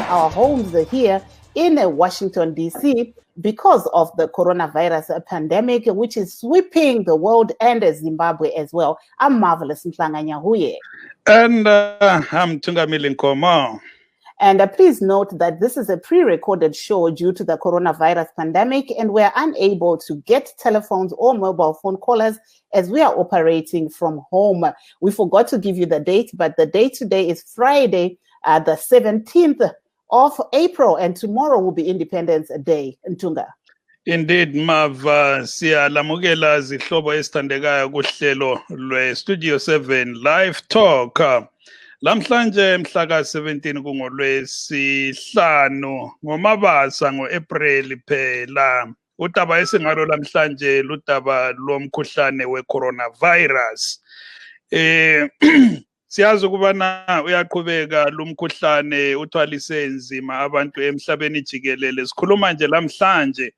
our homes here in Washington, D.C. because of the coronavirus pandemic, which is sweeping the world and Zimbabwe as well. I'm Marvelous Mhlanga-Nyahuye. And I'm Tungamile Nkomo. And please note that this is a pre-recorded show due to the coronavirus pandemic, and we're unable to get telephones or mobile phone callers as we are operating from home. We forgot to give you the date, but the date today is Friday, the 17th of April, and tomorrow will be Independence Day. Ntunga. Indeed, Mav, siyalamukela zihlobo esithandekayo kuhlelo lwe-Studio 7 Livetalk. Lamhlanje mhla ka-17 kungolwesihlanu ngoMabasa ngo-April phela. Udaba esingalo lamhlanje ludaba lomkhuhlane weCoronavirus. Siyazi ukubana uyaqhubeka lumkhuhlane uthwalise nzima abantu emhlabeni jikelele. Sikhuluma nje lamhlanje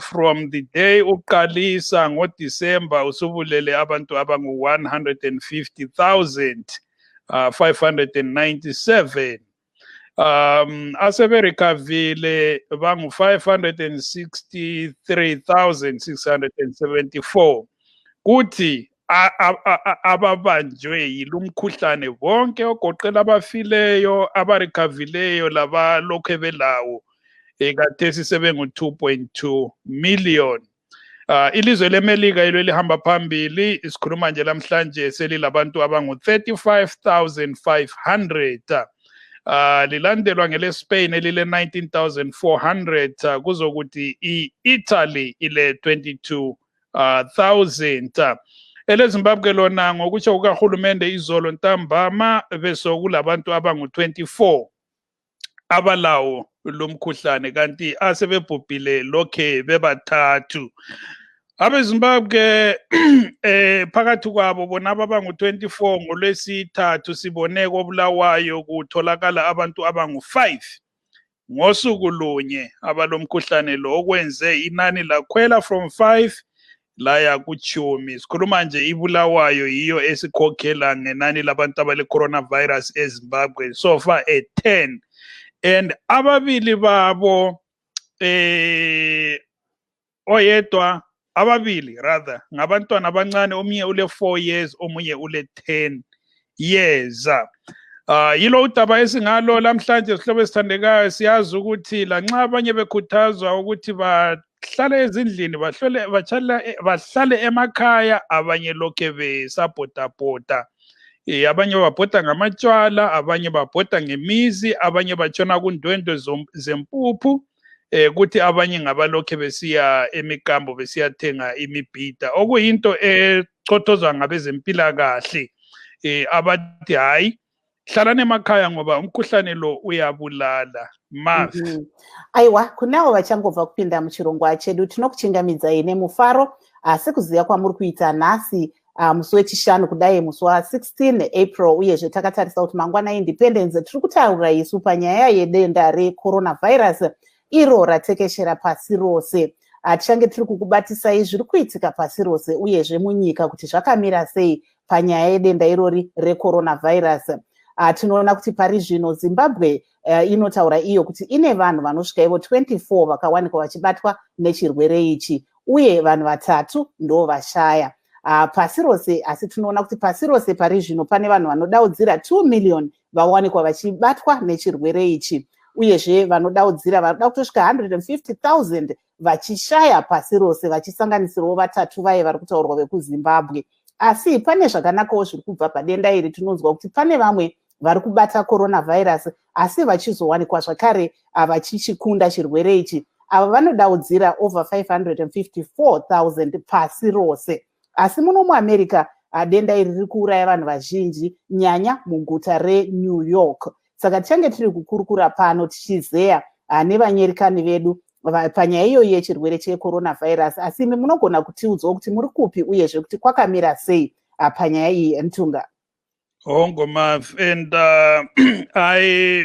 from the day uqalisa ngoDisemba usubulele abantu abangu 150,597 aseberikavile bangu 563,674 kuthi ababanjwe yilumkhuhlane bonke ogoqela abafileyo abarikavileyo laba lokho belawo ekathesi sebengu 2.2 million. Ilizwe leMelika ilo lihamba phambili, isikhuluma nje lamhlanje selilabantu abangu 35,500. Lilandelwa ngele Spain elile 19,400 kuzokuthi iItaly ile 22,000. Ele Zimbabwe lona ngokutsho kukahulumende izolo ntambama besokulabantu abangu 24 abalawo lomkhuhlane kanti asebebhubhile lokhe bebathathu. AbeZimbabwe phakathi kwabo bona abangu 24 ngolwesithathu sibone koBulawayo kutholakala abantu abangu 5 ngosuku lunye abalomkhuhlane lo okwenze inani lakhwela from 5 laya kuchumi. Sikhuluma nje iBulawayo yiyo esikhokhela ngenani labantu abale coronavirus eZimbabwe so far at 10. And ababili babo oyedwa ababili rather ngabantwana abancane, omunye ule 4 years omunye ule 10 years. Yilo udaba esingalo lamhlanje sihlobo esithandekayo. Siyazi ukuthi lanxa abanye bekhuthazwa ukuthi bahlale ezindlini bahlale emakhaya, abanye lokhe besapota. Abanye babhoda ngamatshwala, abanye babhoda ngemizi, abanye batshona kundwendwe zempuphu, kuthi abanye ngabalokhe besiya emikambo besiyathenga imibhida, okuyinto echothozwa ngabezempilakahle abathi hayi hlalani emakhaya ngoba umkhuhlane lo uyabulala. Mavi aiwa kunavo vachangobva kupinda muchirongwa chedu tinokuchingamidzai nemufaro sekuziva kwamuri kuita nhasi musi wechishanu kudai musi wa16 April uyezve takatarisa kuti mangwana Independence tiri kutaura isu panyaya yedenda recoronavirus iro ratekeshera pasi rose. Tichange tiri kukubatisai zviri kuitika pasi rose uyezve munyika kuti zvakamira sei panyaya yedenda irori recoronavirus. Tinoona kuti pari zvino Zimbabwe inotaura iyo kuti ine vanhu vanosvika ivo 24 vakawanikwa vachibatwa nechirwere ichi uye vanhu 3 ndo vashaya. Pasi rose, asi tinoona kuti pasi rose pari zvino pane vanhu vanodaudzira 2 million vawanikwa vachibatwa nechirwere ichi uyezve vanodaudzira vanoda kutosvika 150,000 vachishaya pasi rose vachisanganisirawo 3 vaye vari kutaurwa vekuZimbabwe. Asi pane zvakanakawo zviri kubva padenda iri. Tinonzwa kuti pane vamwe vari kubata coronavirus asi vachizowanikwa zvakare vachichikunda chirwere ichi. Ava vanodaudzira over 554,000 pasi rose. Asi muno muAmerica denda iri riri kuuraya vanhu vazhinji nyanya muguta reNew York. Saka tichange tiri kukurukura pano tichizeya nevanyerikani vedu panyaya iyoyi yechirwere checoronavirus. Asi imi munogona kutiudzawo kuti muri kupi uyezve kuti kwakamira sei panyaya iyi. Ntunga. Mav, and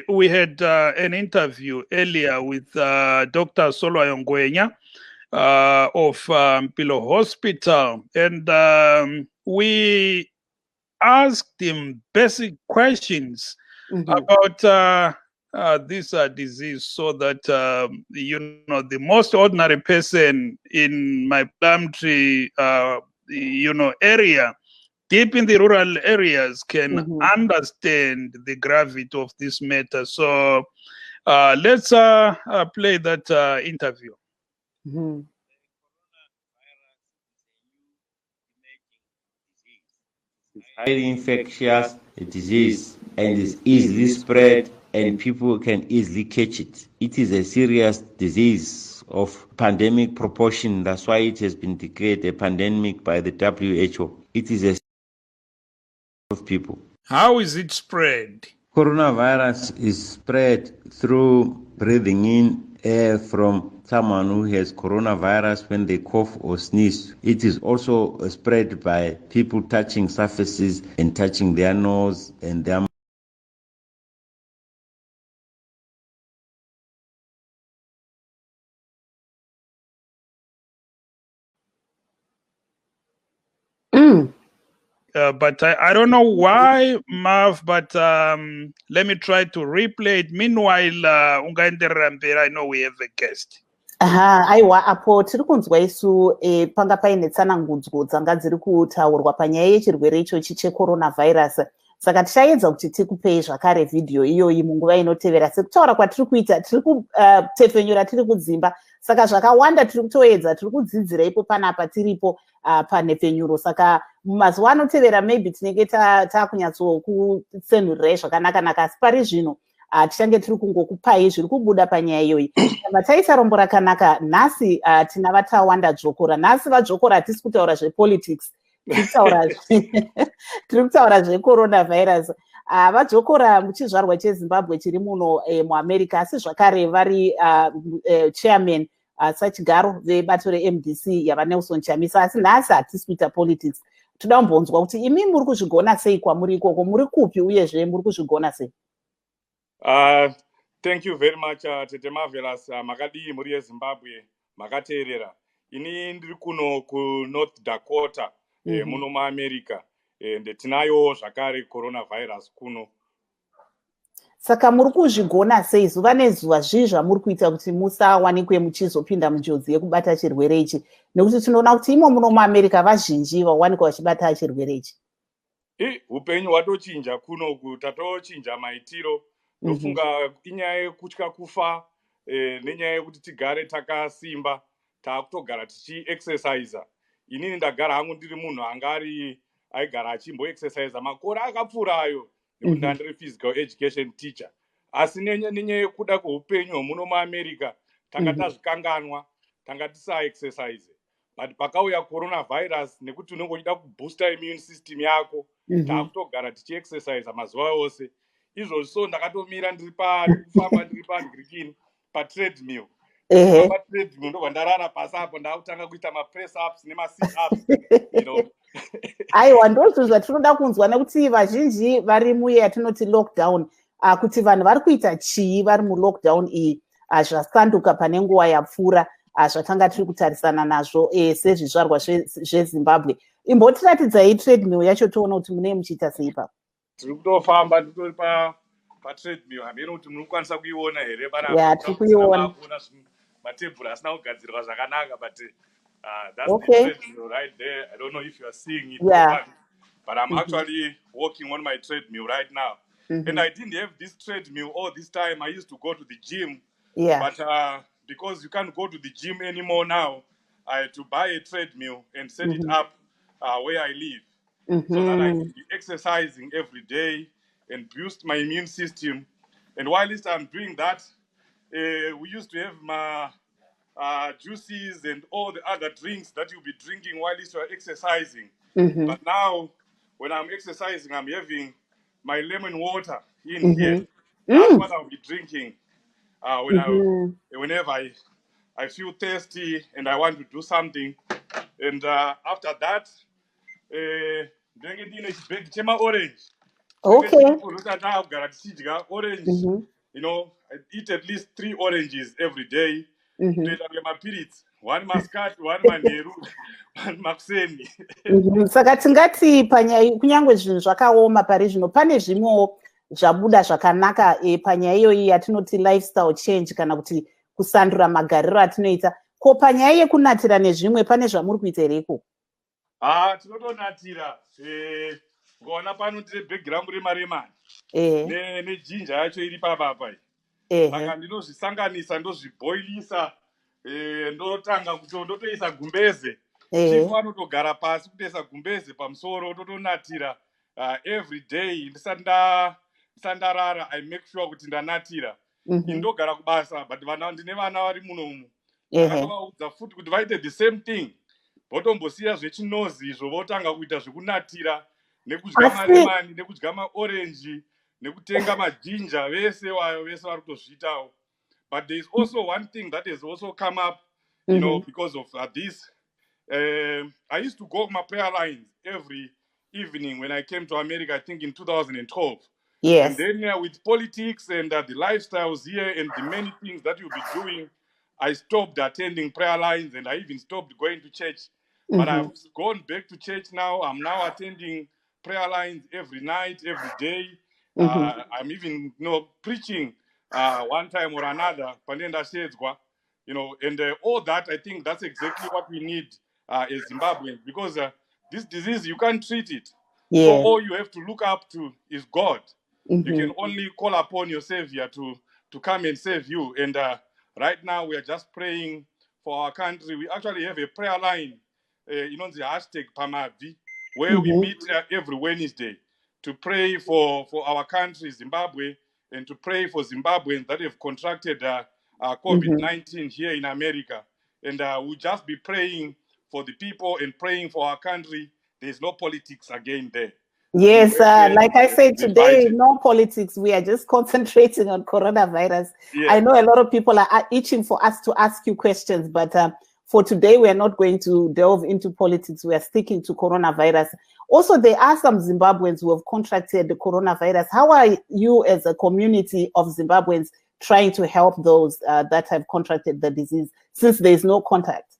we had an interview earlier with Dr. Solwayo Ngwenya of Mpilo Hospital, and we asked him basic questions about this disease, so that the most ordinary person in my Plumtree area, deep in the rural areas, can understand the gravity of this matter. So let's play that interview. It's highly infectious disease and is easily spread, and people can easily catch it. It is a serious disease of pandemic proportion. That's why it has been declared a pandemic by the WHO. It is a of people. How is it spread? Coronavirus is spread through breathing in air from someone who has coronavirus when they cough or sneeze. It is also spread by people touching surfaces and touching their nose and their but I don't know why, Marv, but let me try to replay it. Meanwhile, I know we have a guest. Aiwa, apo tiri kunzwa isu panga paine tsanangudzo dzanga dziri kutaurwa panyaya yechirwere ichochi checoronavirus. Saka tichaedza kuti tikupei zvakare vhidhiyo iyoyi munguva inotevera. Sekutaura kwatiri kuita, tiri kutefenyura tiri kudzimba. Saka zvakawanda tiri kutoedza, tiri kudzidzira ipo panapa tiripo panefenyuro. Saka mumazuva anotevera maybe tinenge takunyatsokusenhurirai zvakanaka-naka. Asi pari zvino tichange tiri kungokupai zviri kubuda panyaya iyoyi. Taisa rombo rakanaka, nhasi tina vatawanda dzvokora. Nhasi vadzvokora hatisi kutaura zvepolitics. Tiri kutaura zvecoronavirus. Vadzvokora muchizvarwa cheZimbabwe chiri muno muAmerica, asi zvakare vari chairman sachigaro vebato reMDC yavaNelson Chamisa. Asi nhasi hatisi kuita politics. Toda kumbonzwa kuti imi muri kuzvigona sei kwamuri ikoko, muri kupi uyezve muri kuzvigona sei? Thank you very much, Tete Marvelous. Makadii muri yeZimbabwe makateerera. Ini ndiri kuno kuNorth Dakota muno muAmerica. Tinayo zvakare coronavirus kuno. Saka muri kuzvigona sei zuva nezuva zvii zvamuri kuita kuti musawanikwe muchizopinda munjodzi yekubata chirwere ichi? Nekuti tinoona kuti imo muno muAmerica vazhinji vawanikwa vachibata chirwere ichi. Upenyu hwatochinja kuno, tatochinja maitiro. Ndofunga inyaya yekutya kufa nenyaya yekuti tigare takasimba, takutogara tichi-exercise. Inini ndagara hangu ndiri munhu angari aigara achimbo-exercise makore akapfuura ayo, nekuti ndandiri physical education teacher. Asi nenyaya yekuda kweupenyu muno muAmerica tanga tazvikanganwa, tanga tisa-exercise. But pakauya coronavirus, nekuti unenge uchida kubooster immune system yako, takutogara tichi-exercise mazuva ose. Izvozvo so ndakatomira ndikufamba ndiri pandikirikini patreadmill. Patreadmill ndobva ndarara pasi apo ndakutanga kuita mapress ups nemasit ups. Aiwa, ndozvo zvatinoda kunzwa, nekuti vazhinji vari muye yatinoti lockdown. Kuti vanhu vari kuita chii vari mulockdown iyi zvasanduka pane nguva yapfuura zvatanga tiri kutarisana nazvo sezvizvarwa zveZimbabwe. Imbotiratidzai treadmill yacho toona kuti munee muchiita sei ipapo. Tiri kutofamba titori patreadmill, hamene kuti munokwanisa kuiona here? Tiri kuiona. Matebhura asina kugadzirwa zvakanaka, but that's the treadmill right there. I don't know if you are seeing it, but I'm actually walking on my treadmill right now. And I didn't have this treadmill all this time. I used to go to the gym, but because you can't go to the gym anymore now, I had to buy a treadmill and set it up where I live. So that I can be exercising every day and boost my immune system. And while I'm doing that, we used to have my juices and all the other drinks that you'll be drinking while you are exercising. But now, when I'm exercising, I'm having my lemon water in here. That's what I'll be drinking whenever I feel thirsty and I want to do something. And after that, orange. Orange. I eat at least 3 oranges every day. One muscat, one maneru, one makuseni. Saka tingati panyaya kunyange zvinhu zvakaoma pari zvino pane zvimwewo zvabuda zvakanaka panyaya iyoyi yatinoti lifestyle change kana kuti kusandura magariro atinoita. Ko panyaya yekunatira nezvimwe pane zvamuri kuita here iko? Tinotonatira ngona pano tine background remaremani nejinja yacho iri papapa saka ndinozvisanganisa ndozviboilisa ndotanga ndotoisa gumbeze chifu anotogara pasi kutoisa gumbeze pamusoro totonatira every day ndisati ndarara I make sure kuti ndanatira indogara kubasa but ndine vana vari munomu akatovaudza futi kuti vaite the same thing votombosiya zvechinozi izvo votanga kuita zvekunatira nekudya maremani nekudya maorenji nekutenga majinja vese vayo vese vari kutozviitawo. But there is also one thing that has also come up, you know, because of this. I used to go my prayer lines every evening when I came to America, I think in 2012. Yes. And then with politics and the lifestyles here and the many things that you'll be doing, I stopped attending prayer lines and I even stopped going to church. But I've gone back to church now. I'm now attending prayer lines every night, every day. I'm even, preaching one time or another, you know, and all that, I think that's exactly what we need as Zimbabweans, because this disease, you can't treat it. Yeah. So all you have to look up to is God. You can only call upon your Savior to come and save you. And right now, we are just praying for our country. We actually have a prayer line, the hashtag Pamavi, where we meet every Wednesday to pray for our country, Zimbabwe, and to pray for Zimbabweans that have contracted COVID-19 here in America. And we'll just be praying for the people and praying for our country. There's no politics again there. Yes, like I said today, no politics. We are just concentrating on coronavirus. Yeah. I know a lot of people are itching for us to ask you questions, but for today, we are not going to delve into politics. We are sticking to coronavirus. Also, there are some Zimbabweans who have contracted the coronavirus. How are you as a community of Zimbabweans trying to help those that have contracted the disease since there is no contact?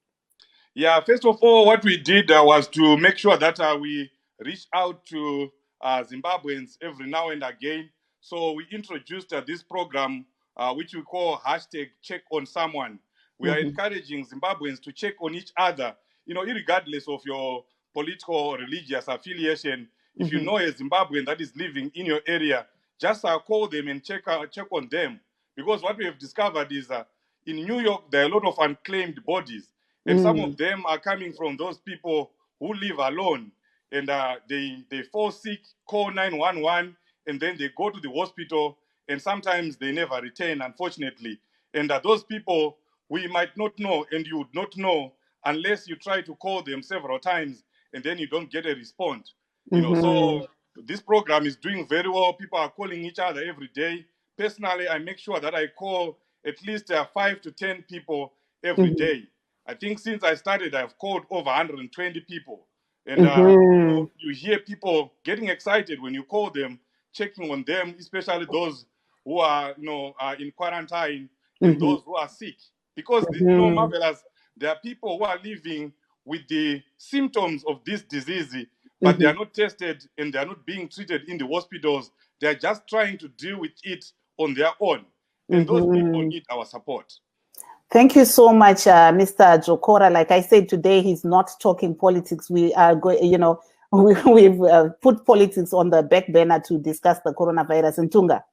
Yeah, first of all, what we did was to make sure that we reach out to Zimbabweans every now and again. So we introduced this program, which we call hashtag check on someone. We are encouraging Zimbabweans to check on each other, regardless of your political or religious affiliation. If you know a Zimbabwean that is living in your area, just call them and check on them. Because what we have discovered is in New York, there are a lot of unclaimed bodies. And some of them are coming from those people who live alone. And they fall sick, call 911, and then they go to the hospital, and sometimes they never return, unfortunately. And those people, we might not know, and you would not know unless you try to call them several times, and then you don't get a response. So this program is doing very well. People are calling each other every day. Personally, I make sure that I call at least 5 to 10 people every day. I think since I started, I've called over 120 people. And you hear people getting excited when you call them, checking on them, especially those who are, in quarantine and those who are sick. Because, marvelous, there are people who are living with the symptoms of this disease, but they are not tested and they are not being treated in the hospitals. They are just trying to deal with it on their own. And those people need our support. Thank you so much, Mr. Jokora. Like I said today, he's not talking politics. We are going, we've put politics on the back burner to discuss the coronavirus in Tunga.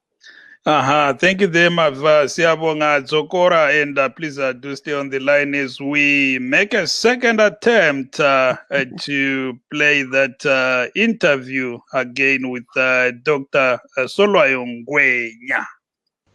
Thank you very much, Siabonga Jokora, and please do stay on the line as we make a second attempt to play that interview again with Dr. Solwayo Ngwenya.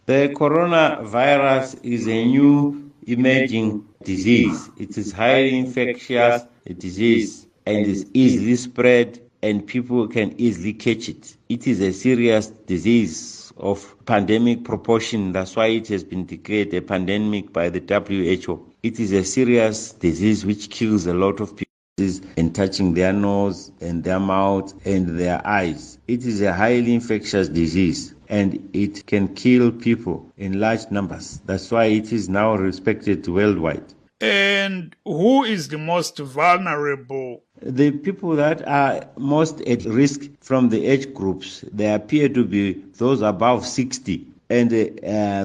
The coronavirus is a new emerging disease. It is highly infectious disease and is easily spread, and people can easily catch it. It is a serious disease of pandemic proportion. That's why it has been declared a pandemic by the WHO. It is a serious disease which kills a lot of people in touching their nose and their mouth and their eyes. It is a highly infectious disease and it can kill people in large numbers. That's why it is now respected worldwide. And who is the most vulnerable? The people that are most at risk from the age groups, they appear to be those above 60, and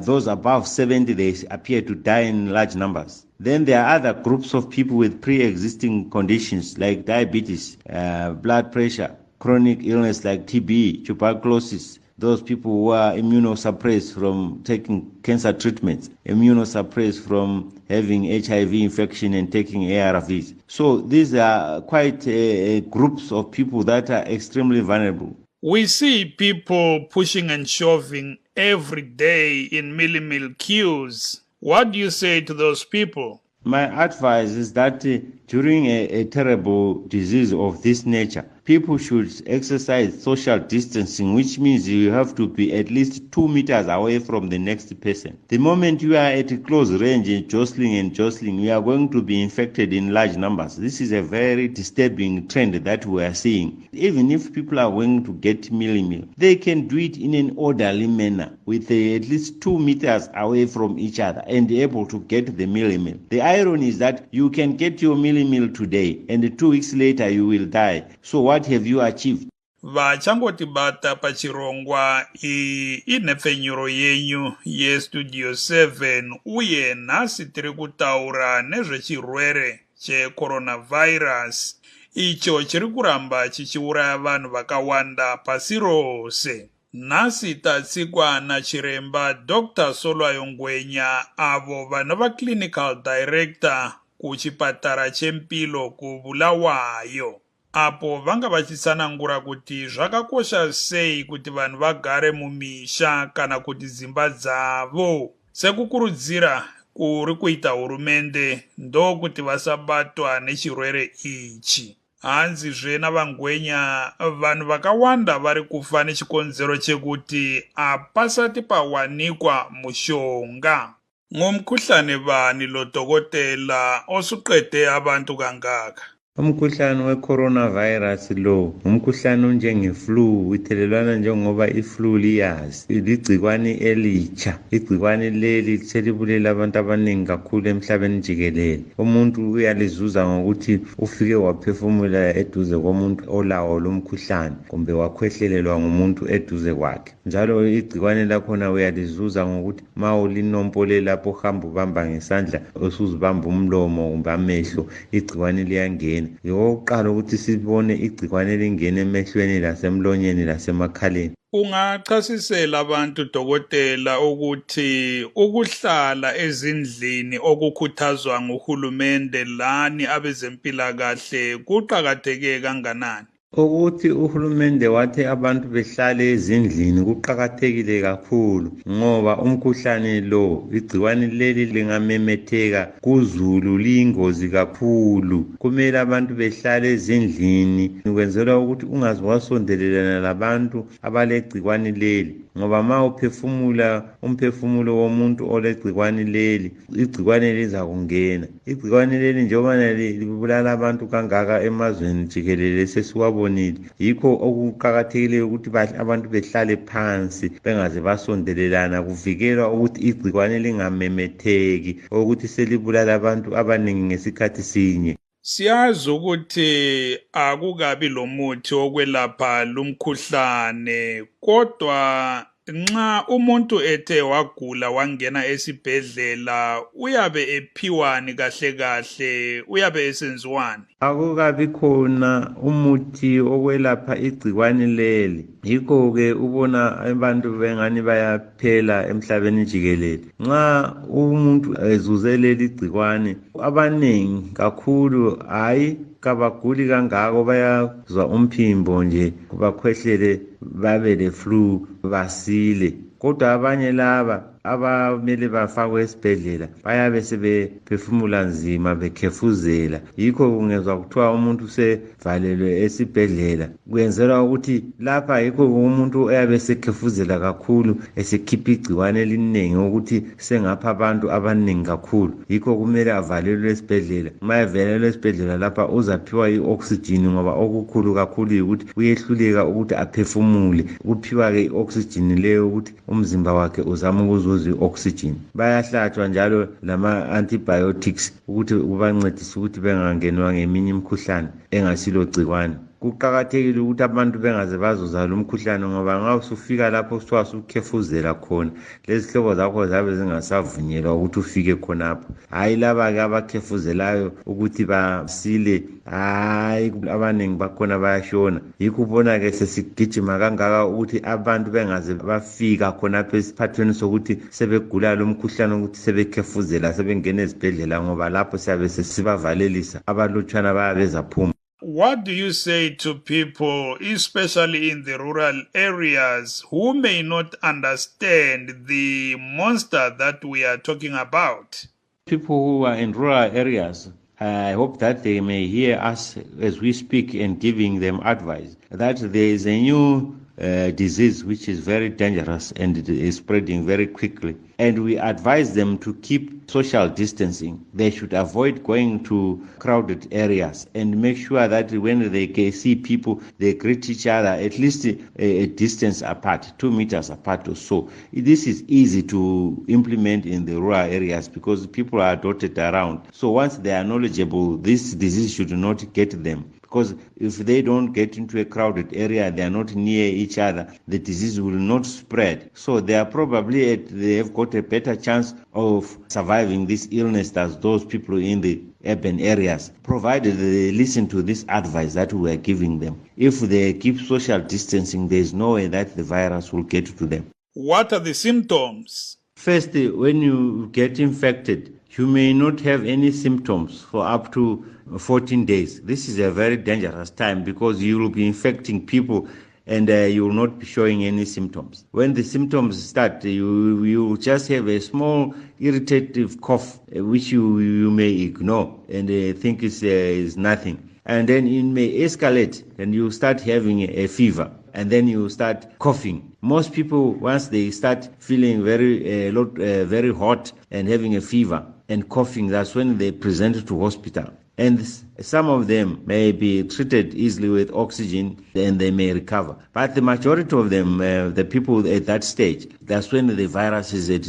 those above 70, they appear to die in large numbers. Then there are other groups of people with pre-existing conditions like diabetes, blood pressure, chronic illness like TB, tuberculosis, those people who are immunosuppressed from taking cancer treatments, immunosuppressed from having HIV infection and taking ARVs. So these are quite groups of people that are extremely vulnerable. We see people pushing and shoving every day in mill queues. What do you say to those people? My advice is that during a terrible disease of this nature, people should exercise social distancing, which means you have to be at least 2 meters away from the next person. The moment you are at a close range and jostling, you are going to be infected in large numbers. This is a very disturbing trend that we are seeing. Even if people are going to get meal, they can do it in an orderly manner with at least 2 meters away from each other and able to get the meal. The irony is that you can get your meal today and 2 weeks later you will die. So what have you achieved? Vachangotibata pachirongwa inepfenyuro yenyu yestudio 7 uye nhasi tiri kutaura nezvechirwere checoronavirus icho chiri kuramba chichiuraya vanhu vakawanda pasi rose. Nhasi tatsikwa nachiremba Dr. Solwayo Ngwenya avo vanova clinical director kuchipatara chempilo kuBulawayo. Apo vanga vachitsanangura kuti zvakakosha sei kuti vanhu vagare mumisha kana kuti dzimba dzavo. Sekukurudzira kuri kuita hurumende ndokuti vasabatwa nechirwere ichi. Hanzizve naVangwenya vanhu vakawanda vari kufa nechikonzero chekuti hapasati pawanikwa mushonga. Ngomkhuhlane bani lo dokotela osuqede abantu kangaka? Umkhuhlane weCoronavirus lo umkhuhlane onjengeflu, uthelelwana njengoba iflu liyazi. Ligcikwane elitsha. Igcikwane leli selibulela abantu abaningi kakhulu emhlabeni jikelele. Umuntu uyalizuza ngokuthi ufike waphefumula eduze komuntu olawo lo mkhuhlane kumbe wakhwehlelelwa ngumuntu eduze kwakhe. Njalo igcikwane lakhona uyalizuza ngokuthi ma ulinompole lapho hamba ubamba ngesandla usuzibamba umlomo kumbe amehlo, igcikwane liyangena. Yokuqala ukuthi sibone igcikwane lingena emehlweni lasemlonyeni lasemakhaleni. Ungachasisela abantu dokotela ukuthi ukuhlala ezindlini okukhuthazwa nguhulumende lani abezempilakahle kuqakatheke kanganani? Ukuthi uhulumende wathi abantu behlale ezindlini kuqakathekile kakhulu ngoba umkhuhlane lo igcikwane leli lingamemetheka kuzulu liyingozi kakhulu. Kumele abantu behlale ezindlini ukwenzela ukuthi ungaze wasondelelana labantu abalegcikwane leli, ngoba ma uphefumula umphefumulo womuntu olegcikwane leli, igcikwane liza kungena. Igcikwane leli njengoba libulala abantu kangaka emazweni jikelele sesiwabonile, yikho okuqakathekile ukuthi abantu behlale phansi bengaze basondelelana kuvikelwa ukuthi igcikwane lingamemetheki ukuthi selibulala abantu abaningi ngesikhathi sinye. Siyazi ukuthi akukabi lomuthi wokwelapha lumkhuhlane, kodwa nxa umuntu ethe wagula wangena esibhedlela uyabe ephiwani kahle uyabe esenziwani? Akukabi khona umuthi okwelapha igcikwane leli. Yikho ke ubona abantu bengani bayaphela emhlabeni jikelele. Nxa umuntu ezuze leli gcikwane, abaningi kakhulu hayi kabaguli kangako, bayazwa umphimbo nje, bakhwehlele, babe le flu, basile. Kodwa abanye laba abamele bafakwe esibhedlela bayabe sebephefumula nzima bekhefuzela. Yikho kungezwa kuthiwa umuntu sevalelwe esibhedlela, kwenzelwa ukuthi lapha yikho umuntu uyabe sekhefuzela kakhulu, esekhipha igcikwane elinengi ukuthi sengapha abantu abaningi kakhulu. Yikho kumele avalelwe esibhedlela. Ma evalelwe esibhedlela lapha uzaphiwa i-oxygen, ngoba okukhulu kakhulu ukuthi uyehluleka ukuthi aphefumule. Uphiwa ke i-oxygen leyo ukuthi umzimba wakhe uzama ukuzuza lose oxygen. Bayahlatshwa njalo lama antibiotics ukuthi ubancedise ukuthi bengangenwa ngeminye imikhuhlane engasilo gciwane. Kuqakathekile ukuthi abantu bengaze bazozala umkhuhlane ngoba nxa usufika lapho kuthiwa usukhefuzela khona lezihlobo zakho zabe zingasavunyelwa ukuthi ufike khonapho. Hayi laba-ke abakhefuzelayo ukuthi basile, hayi abaningi bakhona bayashona. Yikho ubona-ke sesigijima kangaka ukuthi abantu bengaze bafika khonapho esiphathweni sokuthi sebegula lo mkhuhlane ukuthi sebekhefuzela sebengena ezibhedlela ngoba lapho siyabe sesibavalelisa abalutshwana bayabe bezaphuma. What do you say to people, especially in the rural areas, who may not understand the monster that we are talking about? People who are in rural areas, I hope that they may hear us as we speak and giving them advice that there is a new disease which is very dangerous and it is spreading very quickly. And we advise them to keep social distancing. They should avoid going to crowded areas and make sure that when they see people, they greet each other at least a distance apart, 2 meters apart or so. This is easy to implement in the rural areas because people are dotted around. So once they are knowledgeable, this disease should not get them. Because if they don't get into a crowded area, they are not near each other, the disease will not spread. So they are probably they have got a better chance of surviving this illness than those people in the urban areas, provided they listen to this advice that we are giving them. If they keep social distancing, there is no way that the virus will get to them. What are the symptoms? First, when you get infected, you may not have any symptoms for up to 14 days. This is a very dangerous time because you will be infecting people and you will not be showing any symptoms. When the symptoms start, you just have a small irritative cough, which you may ignore and think is nothing. And then it may escalate and you start having a fever. And then you start coughing. Most people, once they start feeling very hot and having a fever and coughing, that's when they present to hospital. And some of them may be treated easily with oxygen and they may recover. But the majority of them, the people at that stage, that's when the virus is at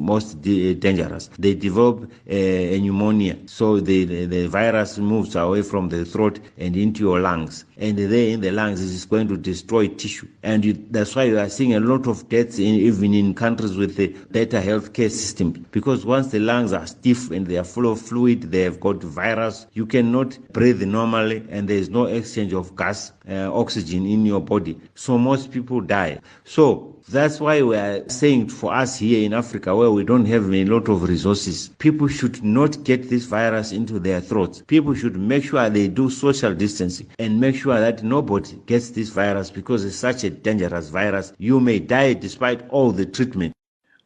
most dangerous. They develop a pneumonia. So the virus moves away from the throat and into your lungs. And there in the lungs, it is going to destroy tissue. And that's why you are seeing a lot of deaths even in countries with a better healthcare system. Because once the lungs are stiff and they are full of fluid, they have got virus, you cannot breathe normally and there is no exchange of gas, oxygen in your body. So most people die. So that's why we are saying for us here in Africa, where we don't have a lot of resources, people should not get this virus into their throats. People should make sure they do social distancing and make sure that nobody gets this virus because it's such a dangerous virus. You may die despite all the treatment.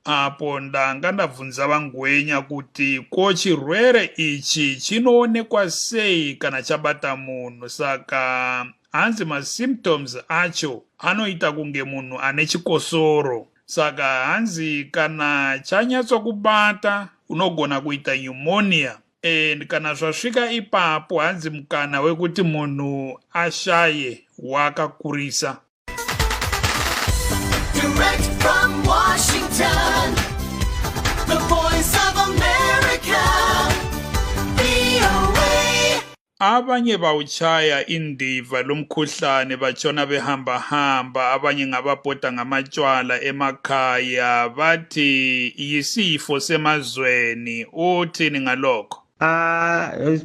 Apo ndanga ndabvunza vangwenya kuti ko chirwere ichi chinoonekwa sei kana chabata munhu, saka hanzi masymptoms acho anoita kunge munhu ane chikosoro. Saka hanzi kana chanyatsokubata unogona kuita pneumonia, and kana zvasvika ipapo hanzi mukana wekuti munhu ashaye wakakurisa. Direct from Washington, the voice of America, VOA. Abanye bawuchaya indiva lomkhuhlane bachona behamba abanye ngababhoda ngamatshwala emakhaya bathi yisifo semazweni. Uthini ngalokho?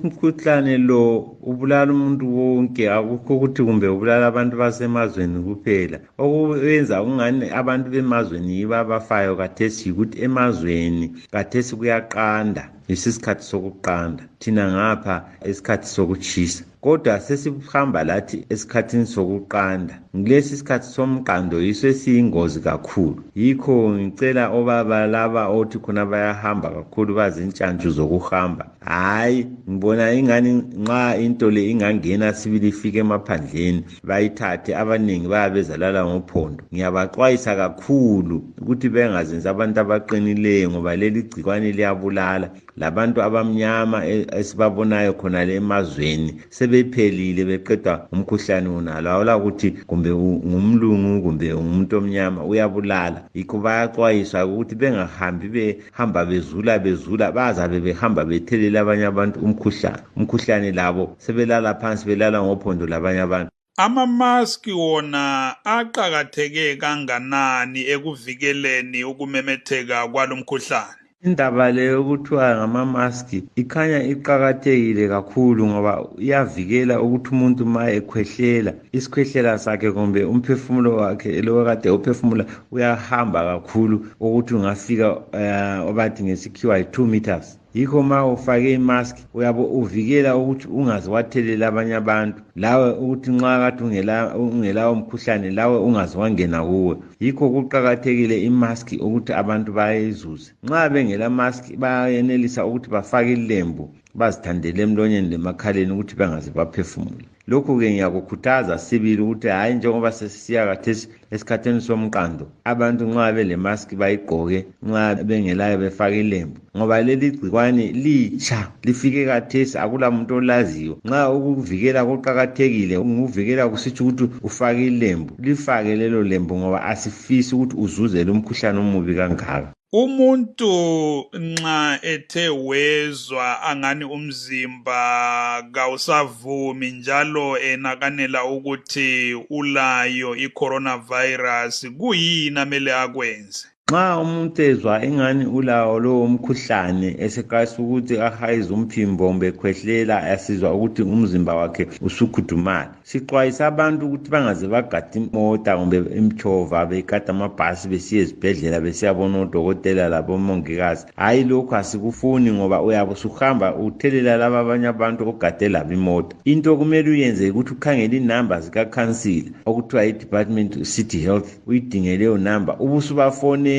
Umkhuhlane lo ubulala umuntu wonke, akukho ukuthi kumbe ubulala abantu basemazweni kuphela. Okuyenza ungani abantu bemazweni yibo abafayo kathesi ukuthi emazweni kathesi kuyaqanda. Isikhathi sokuqanda, thina ngapha isikhathi sokuchisa. Kodwa sesihamba lathi esikhathini sokuqanda. Ngilesi isikhathi somqando yiso esiyingozi kakhulu. Yikho ngicela obaba laba othi khona bayahamba kakhulu bazintshantshu zokuhamba. Hayi, ngibona ingani nxa into le ingangena sibili ifike emaphandleni bayithathe, abaningi bayabezalala ngophondo. Ngiyabaxwayisa kakhulu ukuthi bengazenza abantu abaqinileyo ngoba leli gcikwane liyabulala. labantu abamnyama esibabonayo khona le emazweni sebephelile beqeda umkhuhlane wonalo awula ukuthi kumbe ngumlungu kumbe umuntu omnyama uyabulala yikho bayaxwayiswa ukuthi bengahambi behamba bezula bazabe behamba bethelela abanye abantu umkhuhlane labo sebelala phansi belala ngophondo labanye abantu. Amamaski wona aqakatheke kanganani ekuvikeleni ukumemetheka kwalomkhuhlane? Indaba le yokuthiwa ngamamaski ikhanya iqakathekile kakhulu ngoba iyavikela ukuthi umuntu ma ekhwehlela isikhwehlela sakhe kumbe umphefumulo wakhe lokade uphefumula uyahamba kakhulu ukuthi ungafika obathi ngesikhiwa 2 meters. Yikho ma ufake imask uyabe uvikela ukuthi ungaze wathelela abanye abantu lawe ukuthi nxa kade ungelawo umkhuhlane lawe ungaze wangena kuwe. Yikho kuqakathekile imask ukuthi abantu bayizuze. Nxa bengela mask bayenelisa ukuthi bafake ilembu bazithandele emlonyeni lemakhaleni ukuthi bengaze baphefumule. Lokhu ke ngiyakukhuthaza sibili ukuthi hayi njengoba sesisiya khathesi esikhatheni somqando abantu nxa bele mask bayigqoke nxa bengelayo befake ilembu ngoba leli gcikwane litsha lifike khathesi akula muntu olaziyo. Nxa ukuvikela kuqakathekile ukuvikela kusitsho ukuthi ufake ilembu lifake lelo lembu ngoba asifisi ukuthi uzuze lo mkhuhlane omubi kangaka. Umuntu nxa ethe wezwa angani umzimba kawusavumi njalo enakanela ukuthi ulayo iCoronavirus kuyini amele akwenze? Nxa umuntu ezwa ingani ulawo lo umkhuhlane eseqalisa ukuthi ahayize umphimbo kumbe khwehlela asizwa ukuthi umzimba wakhe usukhudumala, sixwayisa abantu ukuthi bangaze bagada imota kumbe imchova begada amabhasi besiya ezibhedlela besiyabona odokotela labomongikazi. Hayi lokho asikufuni ngoba uyabe usuhamba uthelela laba abanye abantu ogade labo imota. Into kumele uyenze ukuthi ukhangele inamba zikakhansila okuthiwa i-Department City Health uyidinge leyo namba ubusubafone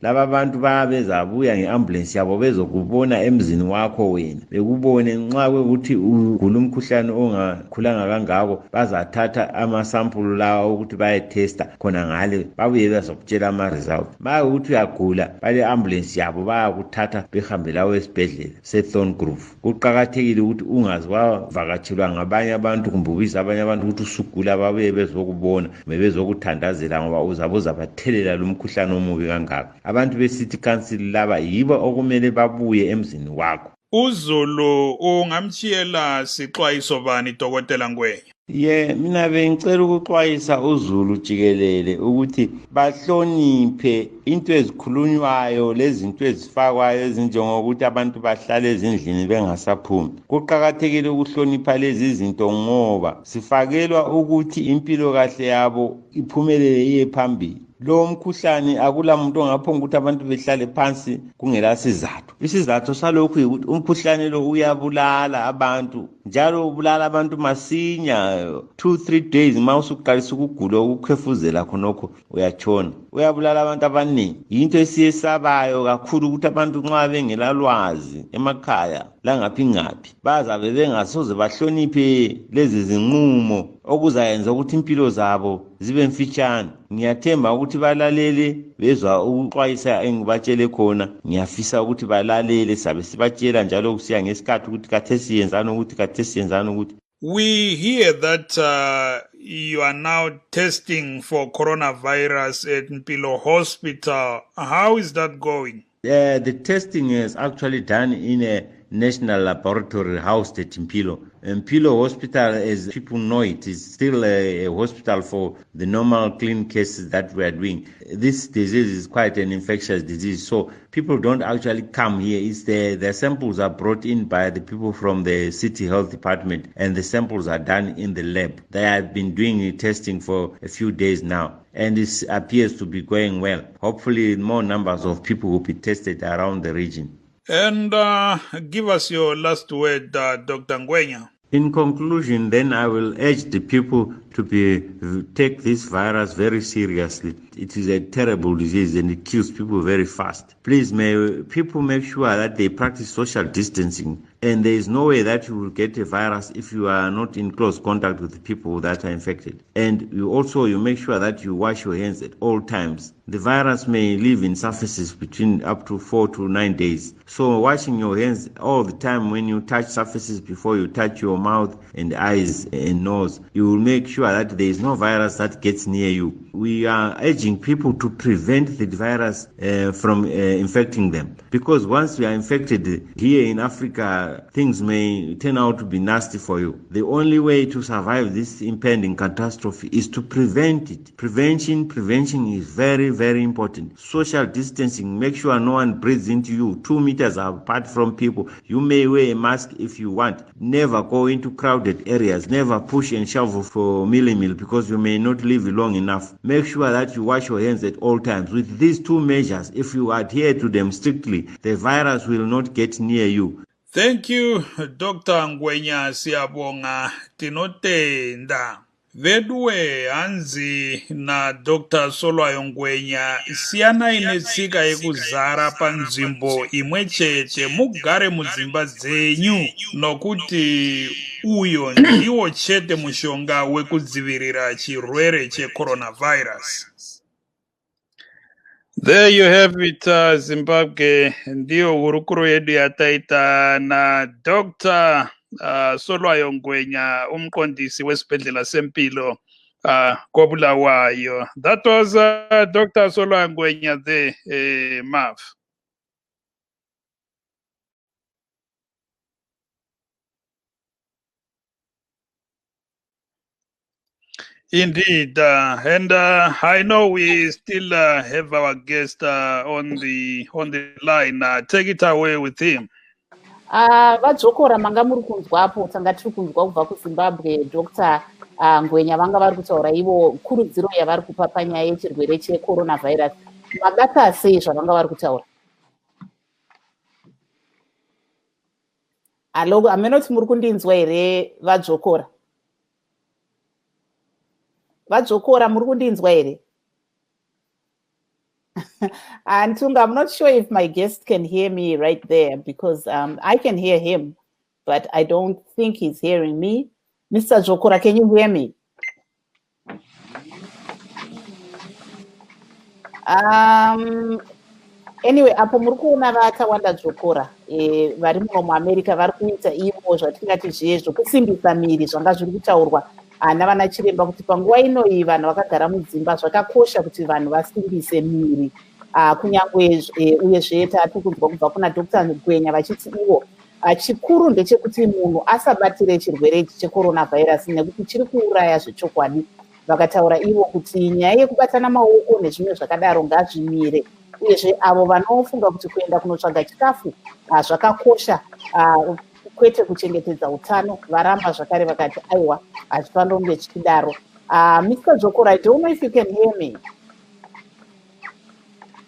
laba abantu babezabuya ngeambulance yabo bezokubona emzini wakho wena bekubone nxa ukuthi ugula umkhuhlane ongakhulanga kangako bazathatha amasampulu lawa ukuthi bayetesta khona ngale babuye bazokutshela ama-result. Ba ukuthi uyagula bale ambulance yabo bayakuthatha behambe lawo esibhedlela seThorn Grove. Kuqakathekile ukuthi ungazi wavakatshelwa ngabanye abantu kumbe ubiza abanye abantu ukuthi usugula babuye bezokubona bezokuthandazela ngoba uzabathelela lo mkhuhlane omubi kangaka. Abantu be-City Council laba yibo okumele babuye emzini wakho. Uzulu ungamtshiyela sixwayiso bani Dr. Ngwenya? Mina bengicela ukuxwayisa uzulu jikelele ukuthi bahloniphe into ezikhulunywayo lezinto ezifakwayo ezinjengokuthi abantu bahlale ezindlini bengasaphumi. Kuqakathekile ukuhlonipha lezi zinto ngoba sifakelwa ukuthi impilo kahle yabo iphumelele iye phambili. Lo mkhuhlane akula muntu ongaphonga ukuthi abantu behlale phansi kungela sizathu. Isizathu salokhu ukuthi umkhuhlane lo uyabulala abantu njalo ubulala abantu masinya 2-3 days mawusuqalisa ukugula ukukhefuzela khonokho uyatshona. Uyabulala abantu abaningi. Into esiyesabayo kakhulu ukuthi abantu nxa bengelalwazi emakhaya langaphi bazabe bengasoze bahloniphe lezi zinqumo okuzayenza ukuthi impilo zabo zibe mfitshane. Ngiyathemba ukuthi balalele bezwa ukuxwayisa engibatshele khona. Ngiyafisa ukuthi balalele sabe sibatshela njalo kusiya ngesikhathi ukuthi khathesi yenzani ukuthi khathesi yenzani ukuthi. We hear that you are now testing for coronavirus at Mpilo Hospital. How is that going? The testing is actually done in a national laboratory housed at Mpilo. Mpilo Hospital, as people know it, is still a hospital for the normal clean cases that we are doing. This disease is quite an infectious disease, so people don't actually come here. It's the samples are brought in by the people from the City Health Department, and the samples are done in the lab. They have been doing testing for a few days now, and it appears to be going well. Hopefully, more numbers of people will be tested around the region. And give us your last word, Dr. Ngwenya. In conclusion, then I will urge the people take this virus very seriously. It is a terrible disease and it kills people very fast. Please, may people make sure that they practice social distancing. And there is no way that you will get a virus if you are not in close contact with people that are infected. And you make sure that you wash your hands at all times. The virus may live in surfaces between up to 4 to 9 days. So washing your hands all the time when you touch surfaces before you touch your mouth and eyes and nose, you will make sure that there is no virus that gets near you. We are urging people to prevent the virus from infecting them. Because once you are infected here in Africa, things may turn out to be nasty for you. The only way to survive this impending catastrophe is to prevent it. Prevention is very, very important. Social distancing, make sure no one breathes into you. 2 meters apart from people. You may wear a mask if you want. Never go into crowded areas. Never push and shove for meal because you may not live long enough. Make sure that you wash your hands at all times. With these 2 measures, if you adhere to them strictly, the virus will not get near you. Thank you, Dr. Ngwenya Siyabonga tinotenda. Vedwe hanzi na Dr. Solwayo Ngwenya siyana inetsika yekuzara panzvimbo imwe chete mugare mudzimba dzenyu nokuti uyo ndiwo chete mushonga wekudzivirira chirwere cheCoronavirus. There you have it, Zimbabwe. Ndio hurukuro yedu yataita na Dr. Solwayo Ngwenya, umqondisi wesibhedlela sempilo koBulawayo. That was Dr. Solwayo Ngwenya there, Mav. Indeed, and I know we still have our guest on the line. Take it away with him. Vadzokora manga muri kunzwapo tanga tiri kunzwa kubva kuZimbabwe Dr. Ngwenya vanga vari kutaura ivo kurudziro yavari kupa panyaya yechirwere cheCoronavirus. Mabata sei zvavanga vari kutaura? Alo, amenoti muri kundinzwa here Vadzokora? Vadzokora muri kundinzwa here? Antunga, I'm not sure if my guest can hear me right there because I can hear him, but I don't think he's hearing me. Mr. Jokora, can you hear me? Anyway, apo muri kuona vakawanda Jokora vari muno muAmerica vari kuita ivo zvatingati zviye zvokusimbisa miri zvanga zviri kutaurwa navana chiremba kuti panguva inoi vanhu vakagara mudzimba zvakakosha kuti vanhu vasimbise miri kunyange uyezve tati kunzwa kubva kuna Dr. Ngwenya vachiti ivo chikuru ndechekuti munhu asabatire chirwere ichi cheCoronavirus nekuti chiri kuuraya zvechokwadi. Vakataura ivo kuti nyaya yekubatana maoko nezvimwe zvakadaro ngazvimire, uyezve avo vanofunga kuti kuenda kunotsvaga chikafu zvakakosha kwete kuchengetedza utano varamba zvakare vakati aiwa hazvifanirwe zvichidaro. Mr. Jokora, I don't know if you can hear me.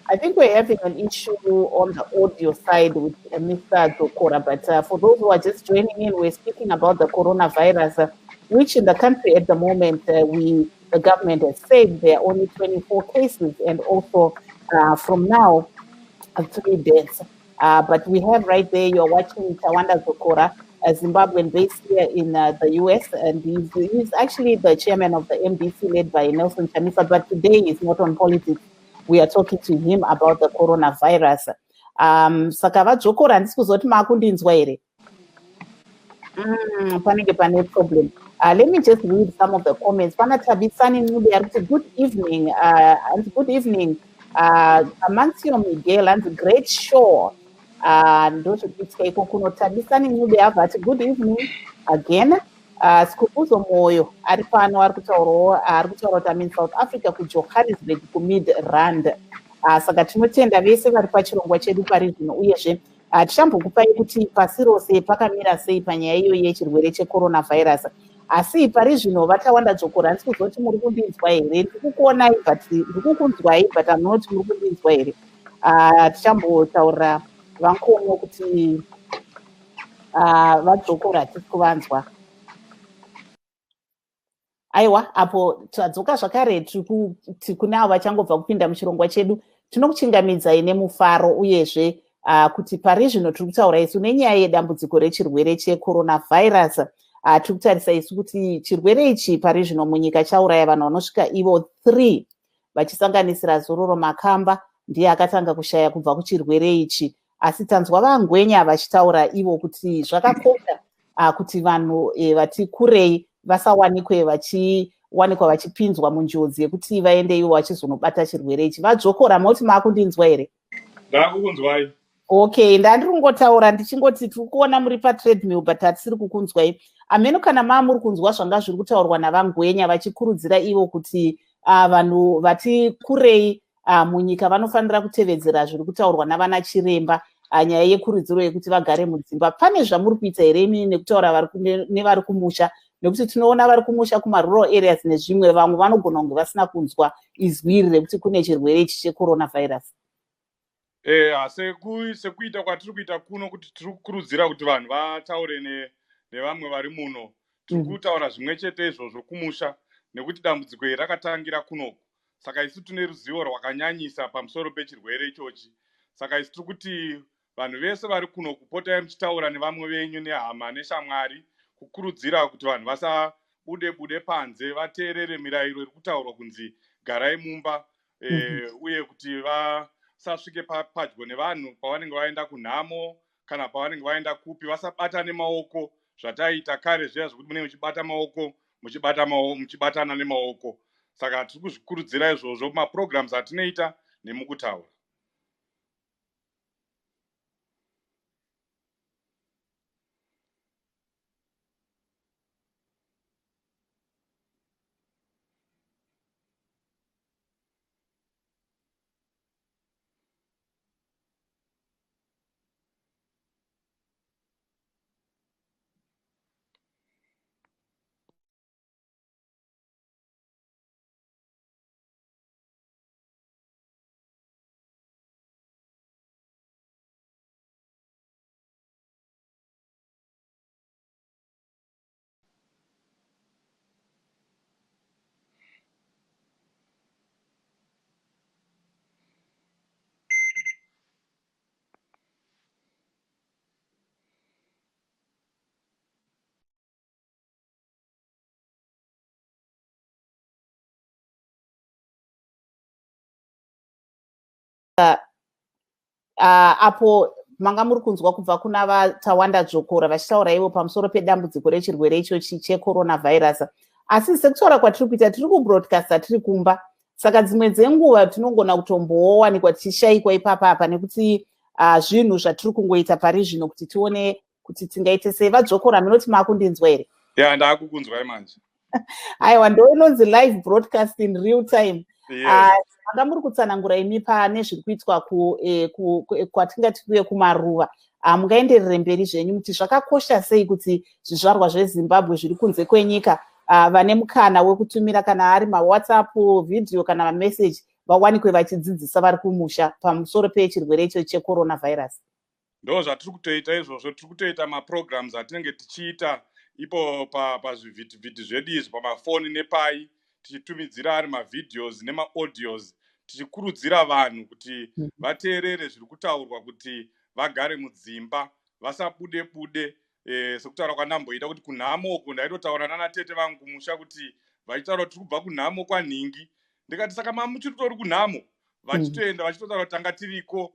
I think we're having an issue on the audio side with Mr. Jokora, but for those who are just joining in, we're speaking about the coronavirus, which in the country at the moment, the government has said there are only 24 cases and also from now 3 deaths. But we have right there, you're watching Tawanda Jokora, a Zimbabwean based here in the US, and he's actually the chairman of the MDC led by Nelson Chamisa, but today he's not on politics. We are talking to him about the coronavirus. Saka Vadzokora handisi kuzoti makundinzwa here. Panenge pane problem. Let me just read some of the comments. Pana Tabisani Nube ari good evening. Good evening. Amancio Miguel and great show. Ndochipitya iko kuno Tabisani Nube avati good evening again. Skubuzo Moyo ari pano ari kutaura kuti South Africa kuJohannesburg kumid rand. Saka tinotenda vese vari pachirongwa chedu pari zvino, uyezve tichambokupai kuti pasi rose pakamira sei panyaya iyo yechirwere cheCoronavirus. Asi pari zvino Vatawanda Jokora handisi kuzoti muri kundinzwa here, ndiri kukuonai ndiri kukunzwai but hamunoti muri kundinzwa here. Tichambotaurira vankomo kuti Vadzokora hatisi kuvanzwa. aiwa apo tadzoka zvakare tiri kune avo vachangobva kupinda muchirongwa chedu. Tinokuchingamidzai nemufaro uyezve kuti pari zvino tiri kutaura isu nenyaya yedambudziko rechirwere checoronavirus. Tiri kutarisa isu kuti chirwere ichi pari zvino munyika chauraya vanhu vanosvika ivo 3 vachisanganisira Zororo Makamba ndiye akatanga kushaya kubva kuchirwere ichi. Asi tanzwa vangwenya vachitaura ivo kuti zvakakosha kuti vanhu vati kurei vasawanikwe vachiwanikwa vachipinzwa munjodzi yekuti vaende ivo vachizonobata chirwere ichi. Vadzokora moti makundinzwa here? Ndakukunzwai. Okay, ndandiri kungotaura ndichingoti tiri kuona muri patreadmill but hatisiri kukunzwai. Ameno kana muri kunzwa zvanga zviri kutaurwa navangwenya vachikurudzira ivo kuti vanhu vati kurei munyika vanofanira kutevedzera zviri kutaurwa navana chiremba nyaya yekurudziro yekuti vagare mudzimba. Pane zvamuri kuita here imini nekutaura nevari kumusha? Nekuti tinoona vari kumusha kumarural areas nezvimwe vamwe vanogona kunge vasina kunzwa izwi iri rekuti kune chirwere ichi checoronavirus. Sekuita kwatiri kuita kuno kuti tiri kukurudzira kuti vanhu vataure nevamwe vari muno. Tiri kutaura zvimwe chete izvozvo kumusha nekuti dambudziko iri rakatangira kunoku. Saka isu tine ruzivo rwakanyanyisa pamusoro pechirwere ichochi. Saka isu tiri kuti vanhu vese vari kuno kupotai muchitaura nevamwe venyu nehama neshamwari kukurudzira kuti vanhu vasabude panze vateerere mirayiro iri kutaurwa kunzi garai mumba uye kuti vasasvike padyo nevanhu pavanenge vaenda kunhamo kana pavanenge vaenda kupi, vasabatane maoko zvataita kare zviya zvekuti munenge muchibata maoko muchibatana nemaoko. Saka tiri kuzvikurudzira izvozvo mumaprograms atinoita nemukutaura. Apo manga muri kunzwa kubva kuna vatawanda dzokora vachitaura ivo pamusoro pedambudziko rechirwere ichochi checoronavirus. Asi sekutaura kwatiri kuita tiri kubroadcasta tiri kumba, saka dzimwe dzenguva tinogona kutombowanikwa tichishayikwa ipapa nekuti zvinhu zvatiri kungoita pari zvino kuti tione kuti tingaite sei. Vadzokora minoti makundinzwa here? Ya, ndakukunzwai manje. Aiwa, ndoinonzi live broadcast in real time. Manga muri kutsanangura imi pane zviri kuitwa kwatingati kuye kumaruva. Mungaenderere mberi zvenyu muti zvakakosha sei kuti zvizvarwa zveZimbabwe zviri kunze kwenyika vane mukana wekutumira kana ari mawhatsapp video kana mameseji vawanikwe vachidzidzisa vari kumusha pamusoro pechirwere icho checoronavirus? Ndo zvatiri kutoita izvozvo. Tiri kutoita maprograms atinenge tichiita ipo pazvivhitivhiti zvedu izvi pamafoni nepai, tichitumidzira ari mavideos nemaaudios, tichikurudzira vanhu kuti vateerere zviri kutaurwa kuti vagare mudzimba vasabude. Sekutaura kwandamboita kuti kunhamo uko ndaitotaura nanatete vangu kumusha kuti vachitaura kuti tiri kubva kunhamo kwanhingi. Ndikati saka muchiri tori kunhamo, vachitoenda vachitotaura kuti tanga tiriko,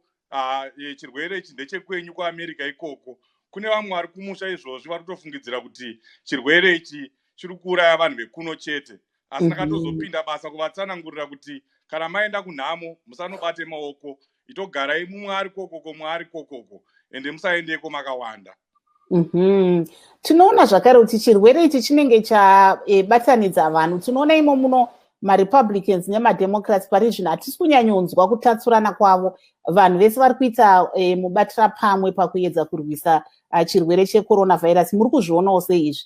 chirwere ichi ndechekwenyu kuAmerica ikoko. Kune vamwe vari kumusha izvozvi vari kutofungidzira kuti chirwere ichi chiri kuuraya vanhu vekuno chete. Asi ndakatozopinda basa kuvatsanangurira kuti kana maenda kunhamo musanobate maoko, itogarai mumwe ari kokoko mumwe ari kokoko, ende musaendeko makawanda. Tinoona zvakare kuti chirwere ichi chinenge chabatanidza vanhu. Tinoona imo muno maRepublicans nemademocrats pari zvino hatisi kunyanyonzwa kutatsurana kwavo. Vanhu vese vari kuita mubatira pamwe pakuedza kurwisa chirwere checoronavirus. Muri kuzvionawo sei izvi?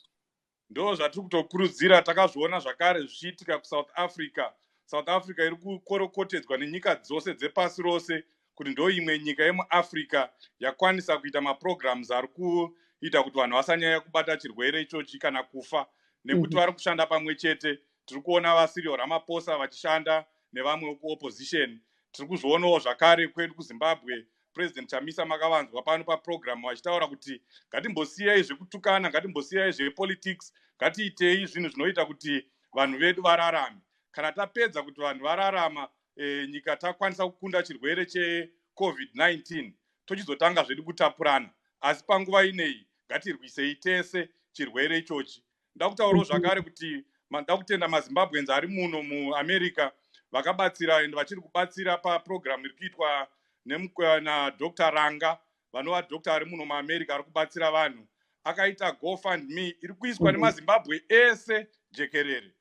Ndo zvatiri kutokurudzira. Takazviona zvakare zvichiitika kuSouth Africa. South Africa iri kukorokotedzwa nenyika dzose dzepasi rose kuti ndo imwe nyika yemuAfrica yakwanisa kuita maprograms ari kuita kuti vanhu vasanyanya kubata chirwere ichochi kana kufa. nekuti vari kushanda pamwe chete. Tiri kuona vaSirial Ramaphosa vachishanda nevamwe kuopposition. Tiri kuzvionawo zvakare kwedu kuZimbabwe President Chamisa makavanzwa pano paprogram vachitaura kuti ngatimbosiyai zvekutukana, ngatimbosiyai zvepolitics, ngatiitei zvinhu zvinoita kuti vanhu vedu vararame. Kana tapedza kuti vanhu vararama, nyika takwanisa kukunda chirwere cheCovid-19, tochizotanga zvedu kutapurana. Asi panguva inei ngatirwisei tese chirwere ichochi. Ndakutaurawo zvakare kuti ndakutenda maZimbabweans ari muno muAmerica vakabatsira ende vachiri kubatsira paprogram iri kuitwa naDr. Ranga, vanova Dr. ari muno muAmerica ari kubatsira vanhu. Akaita GoFundMe iri kuiswa nemaZimbabwe ese jekerere.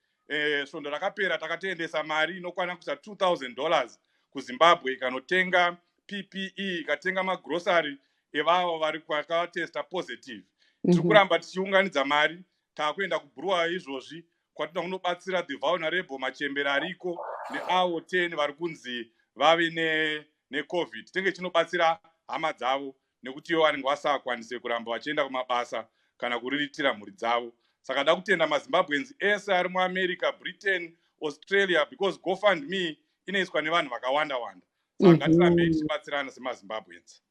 Svondo rakapera takateendesa mari inokwana kusa $2,000 kuZimbabwe ikanotenga PPE, ikatenga magrocery evavo vari kwakatesta positive. Tiri kuramba tichiunganidza mari, taakuenda kuBurua izvozvi kwatinoda kunobatsira the vulnerable, machembere ariko neavo 10 vari kunzi vave neCovid. Tenge chinobatsira hama dzavo nekuti ivo vanenge vasakwanise kuramba vachienda kumabasa kana kuriritira mhuri dzavo. Saka da kutenda maZimbabweans ese ari muAmerica, Britain, Australia, because GoFundMe inoiswa nevanhu vakawanda wanda. Saka ngatirambe tichibatsirana semaZimbabweans.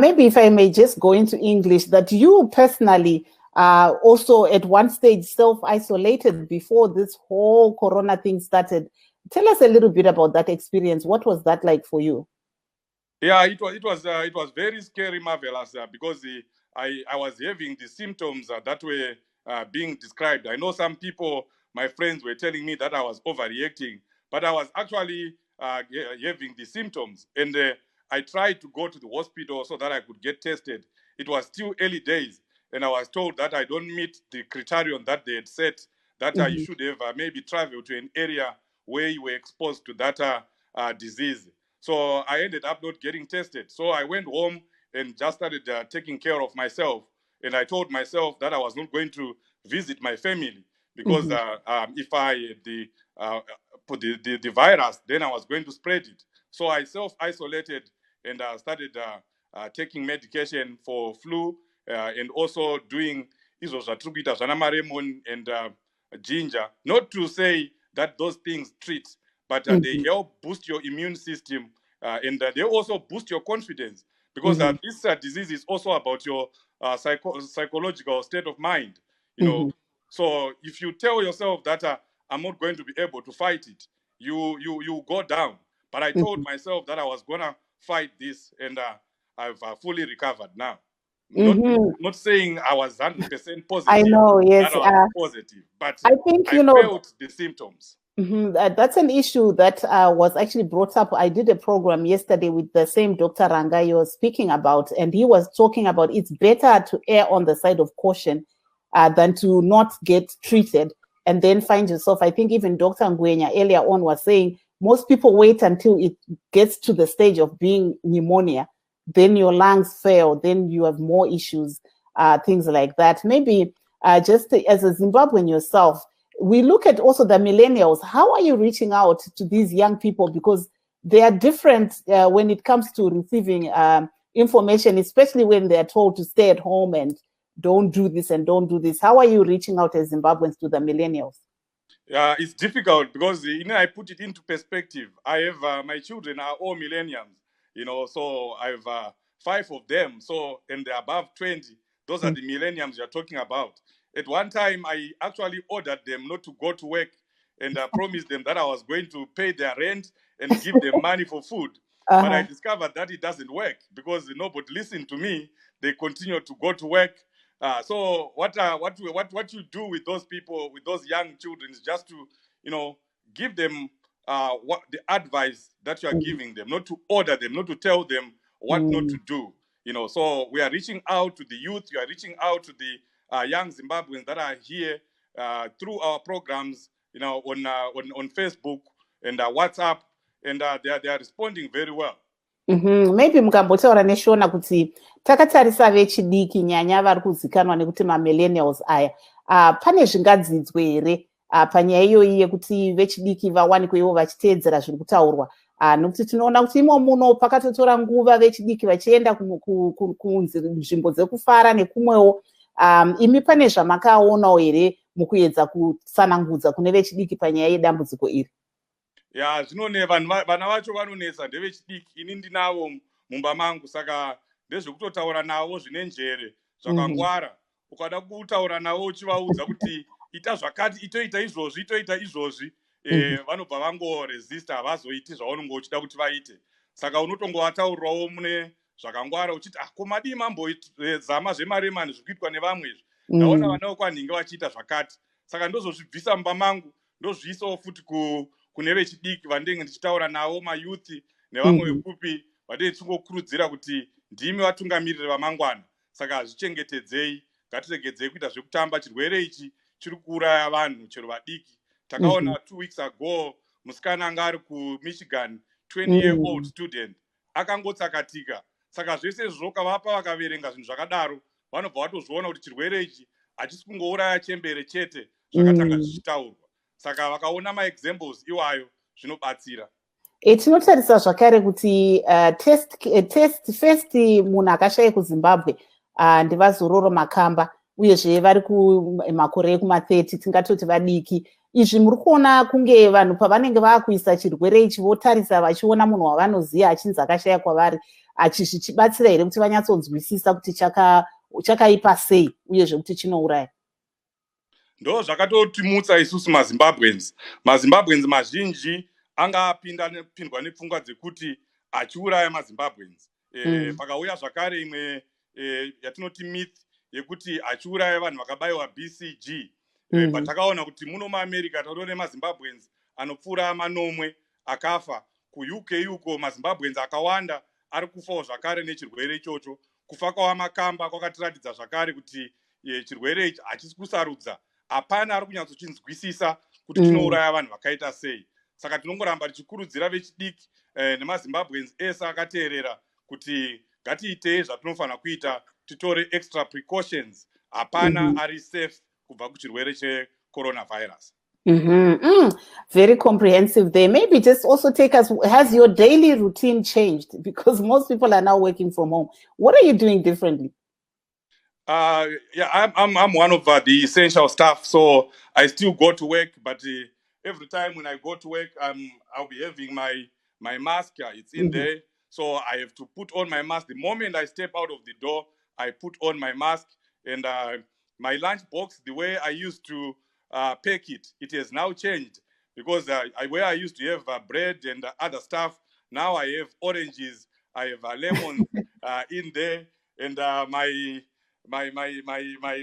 Maybe if I may just go into English, that you personally also at one stage self-isolated before this whole corona thing started. Tell us a little bit about that experience. What was that like for you? Yeah, it was very scary, marvelous, because I was having the symptoms that were being described. I know some people, my friends, were telling me that I was overreacting, but I was actually having the symptoms. And I tried to go to the hospital so that I could get tested. It was still early days, and I was told that I don't meet the criterion that they had set, that you should have maybe traveled to an area where you were exposed to that disease. So I ended up not getting tested. So I went home and just started taking care of myself. And I told myself that I was not going to visit my family because if I put the virus, then I was going to spread it. So I self-isolated and started taking medication for flu and also doing lemon and ginger. Not to say that those things treat, but they help boost your immune system and they also boost your confidence because this disease is also about your psychological state of mind. You know, so if you tell yourself that I'm not going to be able to fight it, you go down. But I told myself that I was gonna fight this, and I've fully recovered now. Not saying I was 100% positive. I know, yes, that I was positive, but I think I felt the symptoms. That's an issue that was actually brought up. I did a program yesterday with the same Dr. Ranga you were speaking about, and he was talking about it's better to err on the side of caution than to not get treated and then find yourself. I think even Dr. Ngwenya earlier on was saying most people wait until it gets to the stage of being pneumonia, then your lungs fail, then you have more issues, things like that. Maybe just as a Zimbabwean yourself, we look at also the millennials. How are you reaching out to these young people? Because they are different when it comes to receiving information, especially when they are told to stay at home and don't do this and don't do this. How are you reaching out as Zimbabweans to the millennials? Yeah, it's difficult because, I put it into perspective. I have, my children are all millennials, so I have 5 of them. So, and they're above 20. Those are the millennials you're talking about. At one time, I actually ordered them not to go to work and promised them that I was going to pay their rent and give them money for food. But I discovered that it doesn't work because nobody listened to me. They continue to go to work. So what you do with those people, with those young children, is just to, give them what the advice that you are giving them, not to order them, not to tell them what not to do. So we are reaching out to the youth. We are reaching out to the young Zimbabweans that are here through our programs, on Facebook and WhatsApp, and they are responding very well. Maybe mukambotaura neshona kuti takatarisa vechidiki nyanya vari kuzikanwa nekuti millennials aya pane zvingadzidzwe here panyaya iyoyi yekuti vechidiki vawanikwe ivo vachiteedzera zviri kutaurwa nokuti tinoona kuti imo muno pakatotora nguva vechidiki vachienda kunzvimbo dzekufara nekumwewo imi pane zvamakaonawo here mukuedza kutsanangudza kune vechidiki panyaya yedambudziko iri? Ya zvinone vana vacho vanonetsa ndevechidiki, ini ndinavo mumba mangu, saka ndezvekutotaura navo zvine njere zvakangwara. Ukada kutaura navo uchivaudza kuti ita zvakati, itoita izvozvi, itoita izvozvi, vanobva vangoresista, havazoiti zvaunenge uchida kuti vaite. Saka unotongovataurirawo mune zvakangwara uchiti komadi mambozama zvemaremani zvikuitwa nevamwe izvi, ndaona vana vekwanhinge vachiita zvakati. Saka ndozozvibvisa mumba mangu ndozviisawo futi kune vechidiki vandenge ndichitaura navo, mayuthi nevamwe vekupi vandenge tichingokurudzira kuti ndimi vatungamiriri vamangwana. Saka hazvichengetedzei, ngatiregedzei kuita zvekutamba. Chirwere ichi chiri kuuraya vanhu chero vadiki. Takaona 2 weeks ago musikana anga ari kuMichigan, 20-year-old student, akangotsakatika. Saka zvese izvozvo vapa vakaverenga zvinhu zvakadaro, vanobva vatozviona kuti chirwere ichi hachisi kungouraya chembere chete zvakatanga zvichitaurwa. Saka vakaona maexamples iwayo zvinobatsira. Tinotarisa zvakare kuti test first munhu akashaya kuZimbabwe ndevazororo Makamba, uyezve vari kumakore ekuma30, tingatoti vadiki. Izvi muri kuona kunge vanhu pavanenge vakuisa chirwere ichi votarisa vachiona munhu wavanoziva achinzi akashaya kwavari, zvichibatsira here kuti vanyatsonzwisisa kuti chakaipa sei uyezve kuti chinouraya? Ndo zvakatotimutsa isusu maZimbabweans mazhinji anga apindwa nepfungwa dzekuti achiuraya maZimbabweans. Pakauya zvakare imwe yatinoti myth yekuti achiuraya vanhu vakabayiwa BCG. Patakaona kuti muno muAmerica taurione maZimbabweans anopfuura manomwe akafa. KuUK uko maZimbabweans akawanda ari kufawo zvakare nechirwere ichocho. Kufa kwaMakamba kwakatiratidza zvakare kuti chirwere ichi hachisi kusarudza. Hapana ari kunyatsochinzwisisa kuti chinouraya vanhu vakaita sei. Saka tinongoramba tichikurudzira vechidiki nemaZimbabweans ese akateerera kuti ngatiitei zvatinofanira kuita, titore extra precautions. Hapana ari safe kubva kuchirwere cheCoronavirus. Very comprehensive there. Maybe just also take us, has your daily routine changed? Because most people are now working from home. What are you doing differently? Yeah, I'm one of the essential staff, so I still go to work, but every time when I go to work, I'll be having my mask. It's in there, so I have to put on my mask. The moment I step out of the door, I put on my mask, and my lunch box, the way I used to pack it, it has now changed, because where I used to have bread and other stuff, now I have oranges, I have lemons in there, and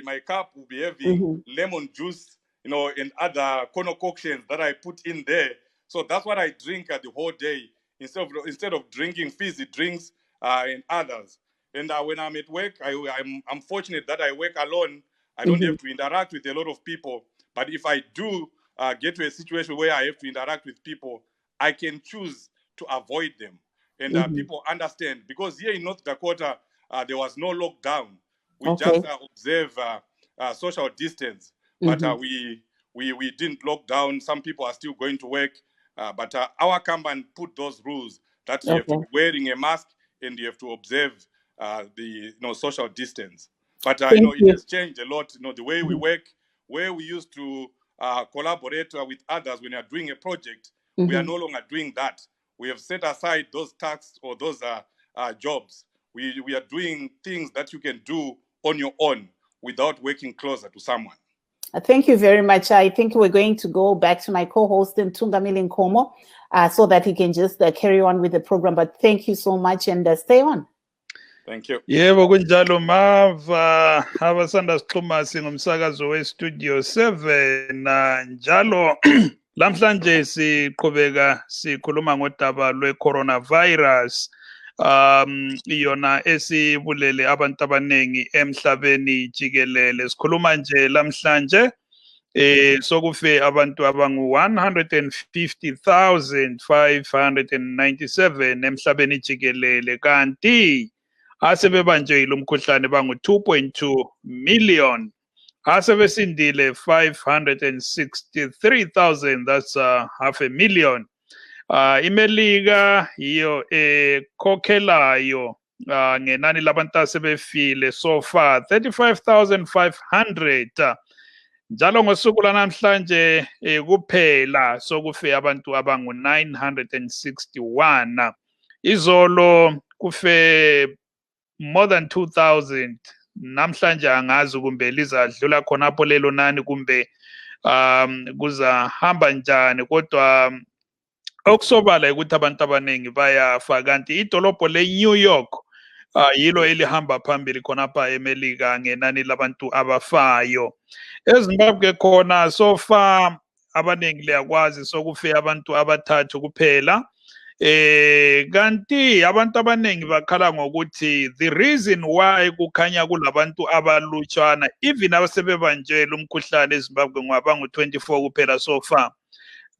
my cup will be having lemon juice, and other concoctions that I put in there. So that's what I drink the whole day, instead of drinking fizzy drinks and others. And when I'm at work, I'm fortunate that I work alone. I don't have to interact with a lot of people. But if I do get to a situation where I have to interact with people, I can choose to avoid them. And people understand, because here in North Dakota, there was no lockdown. We just observe social distance, but we didn't lock down. Some people are still going to work, but our company put those rules that you have to be wearing a mask and you have to observe the social distance. But it has changed a lot. The way we work, where we used to collaborate with others when we are doing a project, we are no longer doing that. We have set aside those tasks or those jobs. We are doing things that you can do on your own without working closer to someone. Thank you very much. I think we're going to go back to my co-host, Ntungamili Nkomo, so that he can just carry on with the program. But thank you so much, and stay on. Thank you. Yebo kunjalo mava abasanda sixhuma singumsakazo weStudio 7 njalo lamhlanje siqhubeka sikhuluma ngodaba lweCoronavirus. Iyona esibulele abantu abanengi emhlabeni jikelele. Sikhuluma nje lamhlanje sokufe abantu abangu 150,597 emhlabeni jikelele, kanti asebebanjwe umkhuhlane bangu 2.2 million, asebesindile 563,000, that's half a million. IMelika iyo ekhokhelayo ngenani labantu asebefile so far 35,500 njalo ngosuku lanamhlanje kuphela sokufe abantu abangu 961 izolo kufe more than 2,000 namhlanje angazi kumbe lizadlula khonapho lelo nani kumbe kuzahamba njani kodwa okusobala ukuthi abantu abaningi bayafa kanti idolobho le-New York yilo elihamba phambili khonapha eMelika ngenani labantu abafayo. eZimbabwe khona so far abaningi liyakwazi sokufe abantu abathathu kuphela kanti abantu abaningi bakhala ngokuthi the reason why kukhanya kulabantu abalutshwana even abasebebanjela umkhuhlane eZimbabwe ngabangu 24 kuphela so far.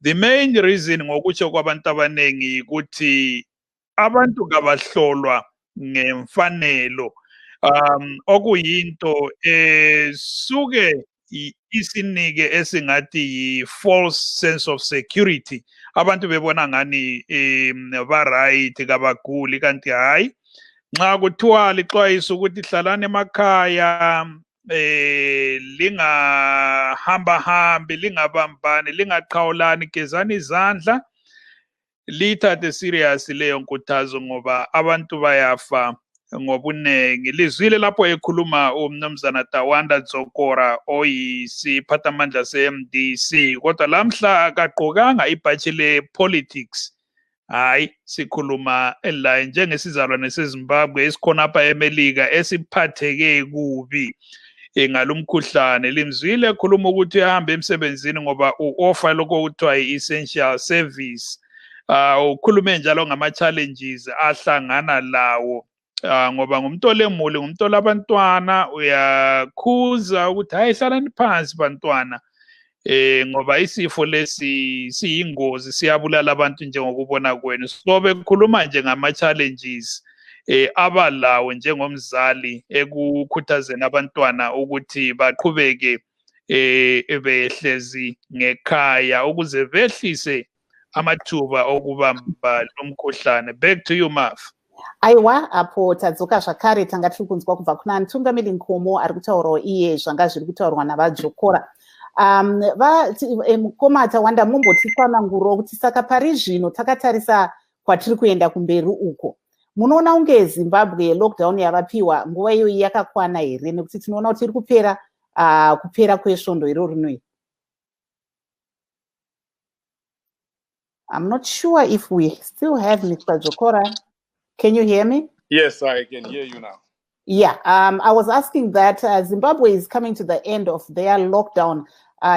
The main reason ngokutsho kwabantu abaningi ukuthi abantu kabahlolwa ngemfanelo okuyinto suke isinike esingathi yi-false sense of security abantu bebona ngani ba-right kabaguli kanti hayi nxa kuthiwa lixwayisa ukuthi hlalani emakhaya lingahambahambi lingabambani lingaqhawulani gezani izandla lithathe serious leyo nkuthazo ngoba abantu bayafa ngobunengi lizwile lapho ekhuluma umnumzana Tawanda Dzokora oyisiphathamandla se-MDC kodwa lamhla akagqokanga ibhatshi le-politics hayi sikhuluma la njengesizalwane seZimbabwe esikhonapha eMelika esiphatheke kubi ngalumkhuhlane limzwile ekhuluma ukuthi ahambe emsebenzini ngoba u-offer lokho kuthiwa i-essential service ukhulume njalo ngama-challenges ahlangana lawo ngoba ngumuntu olemuli ngumuntu olabantwana uyakhuza ukuthi hayi hlalani phansi bantwana ngoba isifo lesi siyingozi siyabulala abantu njengokubona kwenu so bekhuluma nje ngama-challenges abalawo njengomzali ekukhuthazeni abantwana ukuthi baqhubeke behlezi ngekhaya ukuze behlise amathuba okubamba lomkhuhlane. Back to you, Maf. Aiwa apo tadzoka zvakare tanga tiri kunzwa kubva kuna mutungamiri Nkomo ari kutaurawo iye zvanga zviri kutaurwa navaJokora. Mukoma Tawanda mumboti tsananguro kuti saka pari zvino takatarisa kwatiri kuenda kumberi uko munoona unge Zimbabwe lockdown yavapiwa nguva iyo yakakwana here nekuti tinoona kuti iri kupera kwesvondo iro rinoi. I'm not sure if we still have Mr. Jokora. Can you hear me? Yes, I can hear you now. Yeah, I was asking that Zimbabwe is coming to the end of their lockdown.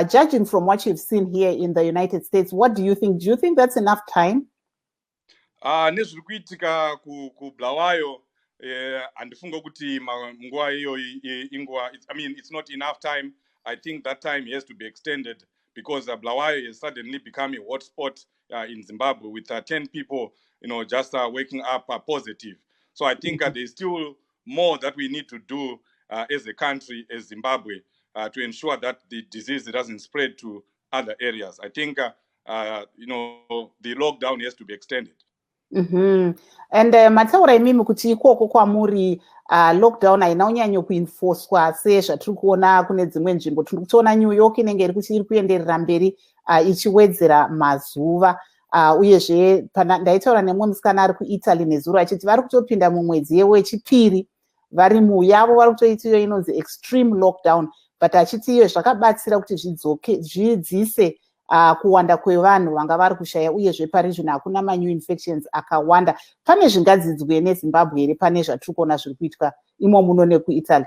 Judging from what you've seen here in the United States, what do you think? Do you think that's enough time? Nezviri kuitika kuBulawayo andifunga kuti nguva iyo inguva I mean it's not enough time. I think that time has to be extended because Bulawayo has suddenly become a hotspot in Zimbabwe with 10 people just waking up positive. So I think there's still more that we need to do as a country, as Zimbabwe, to ensure that the disease doesn't spread to other areas. I think the lockdown has to be extended. And mataura imimi kuti ikoko kwamuri lockdown haina unyanyo kuenforcwa sezvatiri kuona kune dzimwe nzvimbo tiri kutoona New York inenge iri kuti iri kuenderera mberi ichiwedzera mazuva uyezve ndaitaura nemwe musikana ari kuItaly nezuro achiti vari kutopinda mumwedzi wechipiri vari muyavo vari kutoita iyo inonzi extreme lockdown but achiti iyo zvakabatsira kuti zvidzise kuwanda kwevanhu vanga vari kushaya uyezve pari zvino hakuna manew infections akawanda. Pane zvingadzidzwe neZimbabwe here pane zvatiri kuona zviri kuitwa imo muno nekuItaly?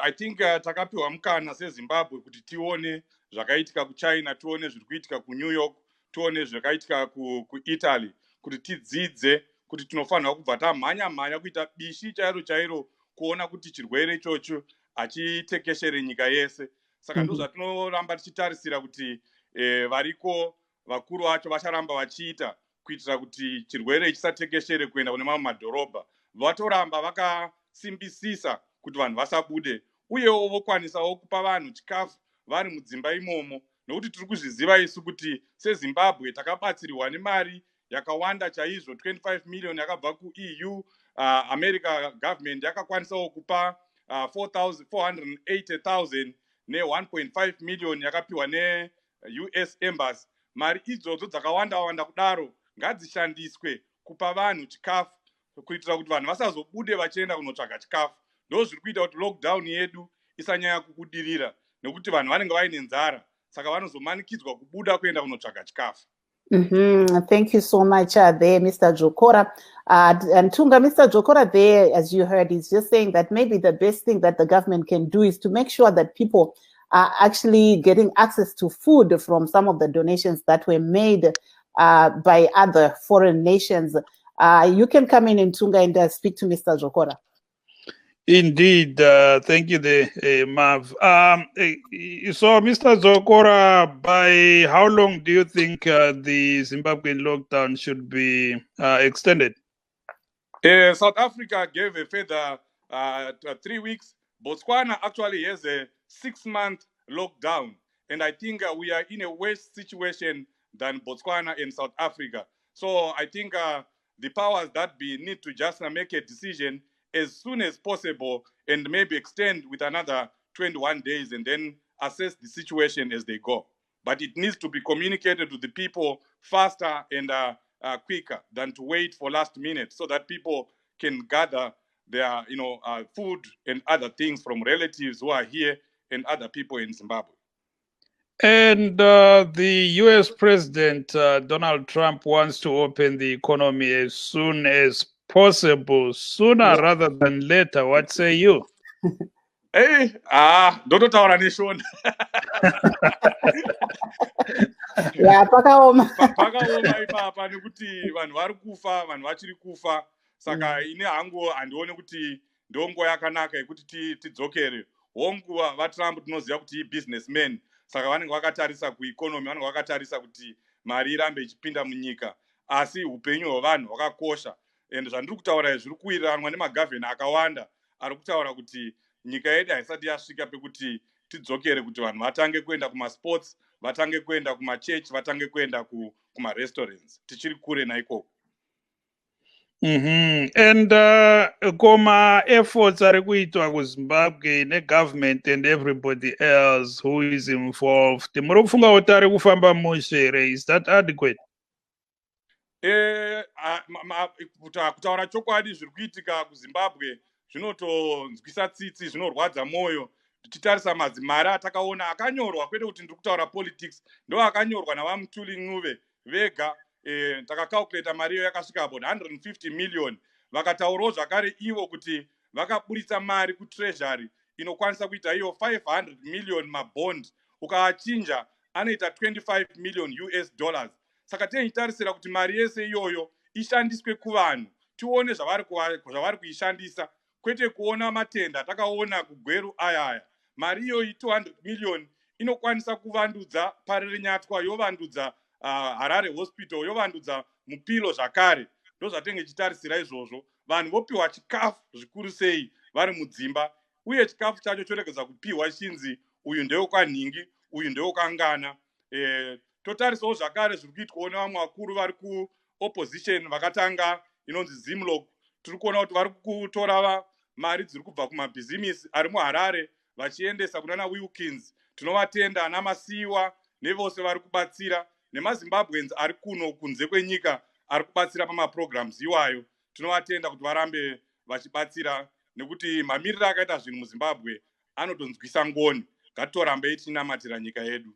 I think takapiwa mukana seZimbabwe kuti tione zvakaitika kuChina, tione zviri kuitika kuNew York, tione zvakaitika kuItaly kuti tidzidze kuti tinofanira kubva tamhanya kuita bishi chairo kuona kuti chirwere ichocho hachitekeshere nyika yese. Saka ndozvatinoramba tichitarisira kuti variko vakuru vacho vacharamba vachiita kuitira kuti chirwere chisatekeshere kuenda kune mamwe madhorobha. Vatoramba vakasimbisisa kuti vanhu vasabude uyewo vokwanisawo kupa vanhu chikafu vari mudzimba imomo nokuti tiri kuzviziva isu kuti seZimbabwe takabatsirwa nemari yakawanda chaizvo. 25 million yakabva kuEU. America government yakakwanisawo kupa 480,000 ne1.5 million yakapiwa neUS embassy. Mari idzodzo dzakawanda kudaro ngadzishandiswe kupa vanhu chikafu kuitira kuti vanhu vasazobude vachienda kunotsvaga chikafu. Ndo zviri kuita kuti lockdown yedu isanyanya kubudirira nekuti vanhu vanenge vaine nzara saka vanozomanikidzwa kubuda kuenda kunotsvaga chikafu. Thank you so much there, Mr. Jokora. And Tunga, Mr. Jokora there, as you heard, is just saying that maybe the best thing that the government can do is to make sure that people are actually getting access to food from some of the donations that were made by other foreign nations. You can come in Tunga, and speak to Mr. Jokora. Indeed, thank you, Mav. So, Mr. Zokora, by how long do you think the Zimbabwean lockdown should be extended? South Africa gave a further 3 weeks. Botswana actually has a 6-month lockdown, and I think we are in a worse situation than Botswana and South Africa. So I think the powers that be need to just make a decision as soon as possible and maybe extend with another 21 days and then assess the situation as they go. But it needs to be communicated to the people faster and quicker than to wait for last minute so that people can gather their food and other things from relatives who are here and other people in Zimbabwe. And the US President Donald Trump wants to open the economy as soon as possible, sooner rather than later. What say you? Hey, don't taura neshona. Yeah, pakaoma ipapa nekuti vanhu vari kufa, vanhu vachiri kufa. Saka ine hangu handione kuti ndongo yakanaka yekuti tidzokere. Honguva vaTrump tinoziva kuti i-businessman. Saka vanenge vakatarisa kueconomy, vanenge vakatarisa kuti mari irambe ichipinda munyika. Asi upenyu hwevanhu hwakakosha. And zvandiri kutaura zviri kuwiranwa nemagavheni akawanda ari kutaura kuti nyika yedu haisati yasvika pekuti tidzokere kuti vanhu vatange kuenda kumasports, vatange kuenda kumachechi, vatange kuenda kumarestaurants. Tichiri kure naikoko. And koma efforts ari kuitwa kuZimbabwe negovernment and everybody else who is involved, muri kufunga kuti ari kufamba mushe here? Is that adequate? Kutaura chokwadi zviri kuitika kuZimbabwe zvinotonzwisa tsitsi, zvinorwadza mwoyo. Tichitarisa madzimari atakaona akanyorwa, kwete kuti ndiri kutaura politics, ndo akanyorwa navamutuli Ncube vega. Takacalculata mari iyo yakasvika about 150 million. Vakataurawo zvakare ivo kuti vakaburitsa mari kutreasury inokwanisa kuita iyo 500 million mabond, ukaachinja anoita 25 million US dollars. Saka tichitarisira kuti mari yese iyoyo ishandiswe kuvanhu, tione zvavari kuishandisa, kwete kuona matenda takaona kugweru ayaya. Mari iyoyi 200 million inokwanisa kuvandudza Parerenyatwa, yovandudza Harare Hospital, yovandudza Mupilo zvakare. Ndo zvatenge chitarisira izvozvo. Vanhu vopiwa chikafu zvikuru sei vari mudzimba, uye chikafu chacho choregeza kupiwa chinzi uyu ndewekwanhingi, uyu ndewekangana. Totarisawo zvakare zviri kuitwawo nevamwe vakuru vari kuopposition vakatanga inonzi Zimlock. Tiri kuona kuti vari kutora mari dziri kubva kumabhizimisi ari muHarare vachiendesa kunana Wilkins. Tinovatenda ana Masiwa nevose vari kubatsira, nemaZimbabweans ari kuno kunze kwenyika ari kubatsira pamaprograms iwayo. Tinovatenda kuti varambe vachibatsira nekuti mamiriro akaita zvinhu muZimbabwe anotonzwisa ngoni. Ngatitorambei tinamatira nyika yedu.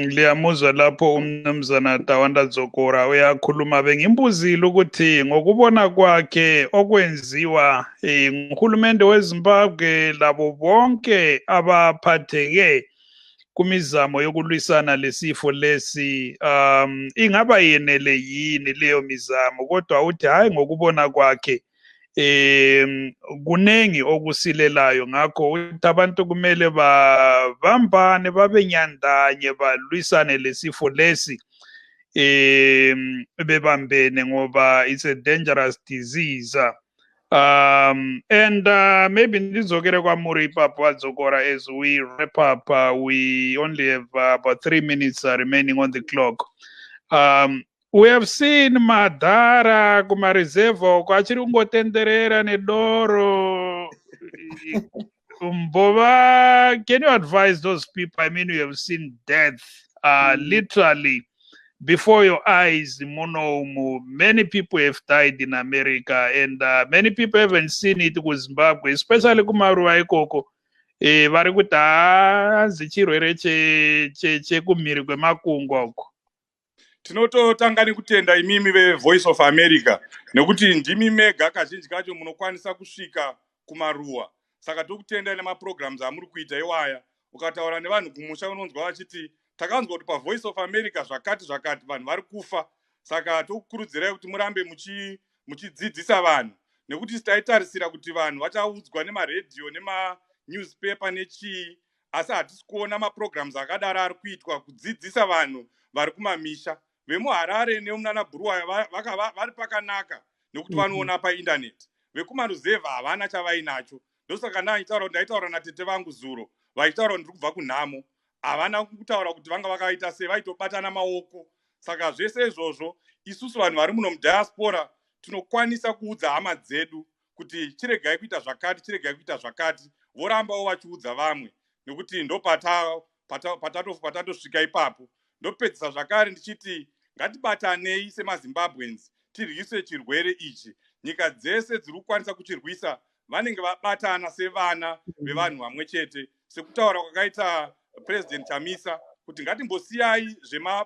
Liyamuzwa lapho umnumzana Tawanda Dzokora uyakhuluma. Bengimbuzile ukuthi ngokubona kwakhe okwenziwa nguhulumende weZimbabwe labo bonke abaphatheke kumizamo yokulwisana lesifo lesi, ingaba yenele yini leyo mizamo? Kodwa uthi hayi ngokubona kwakhe kunengi okusilelayo, ngakho uthi abantu kumele babambane babe nyandanye balwisane lesifo lesi bebambene ngoba it's a dangerous disease. And maybe ndizokere kwamuri Papa Dzokora as we wrap up. We only have about 3 minutes remaining on the clock. We have seen Madara kumareserve kwachiri kungotenderera nedoro. Mbova, can you advise those people? I mean, we have seen death literally before your eyes. Many people have died in America, and many people haven't seen it with Zimbabwe, especially kumaruwa ikoko. Vari kuti haazi chirwere chekumhiri kwemakungwa uko. Tinototanga nekutenda imimi veVoice of America nekuti ndimi mega kazhinji kacho munokwanisa kusvika kumaruwa. Saka tokutenda nemaprograms amuri kuita iwaya. Ukataura nevanhu kumusha unonzwa vachiti takanzwa kuti paVoice of America zvakati vanhu vari kufa. Saka tokukurudzirai kuti murambe muchidzidzisa vanhu nekuti taitarisira kuti vanhu vachaudzwa nemaredhiyo nemanewspaper nechii, asi hatisi kuona maprograms akadaro ari kuitwa kudzidzisa vanhu vari kumamisha. VemuHarare nemunana Bhuruwayo vari pakanaka nekuti vanoona paindaneti. Vekumaruzevha havana chavainacho. Ndosaka ndaitaura natete vangu zuro vaitaura ndiri kubva kunhamo, havana kutaura kuti vanga vakaita sei, vaitobatana maoko. Saka zvese izvozvo isusu vanhu vari muno mudiaspora tinokwanisa kuudza hama dzedu kuti chiregai kuita zvakati, chiregai kuita zvakati, vorambawo vachiudza vamwe nekuti ndo patatosvika ipapo. Ndopedzisa zvakare ndichiti ngatibatanei semaZimbabweans tirwise chirwere ichi. Nyika dzese dziri kukwanisa kuchirwisa vanenge vabatana sevana vevanhu vamwe chete, sekutaura kwakaita President Chamisa kuti ngatimbosiyai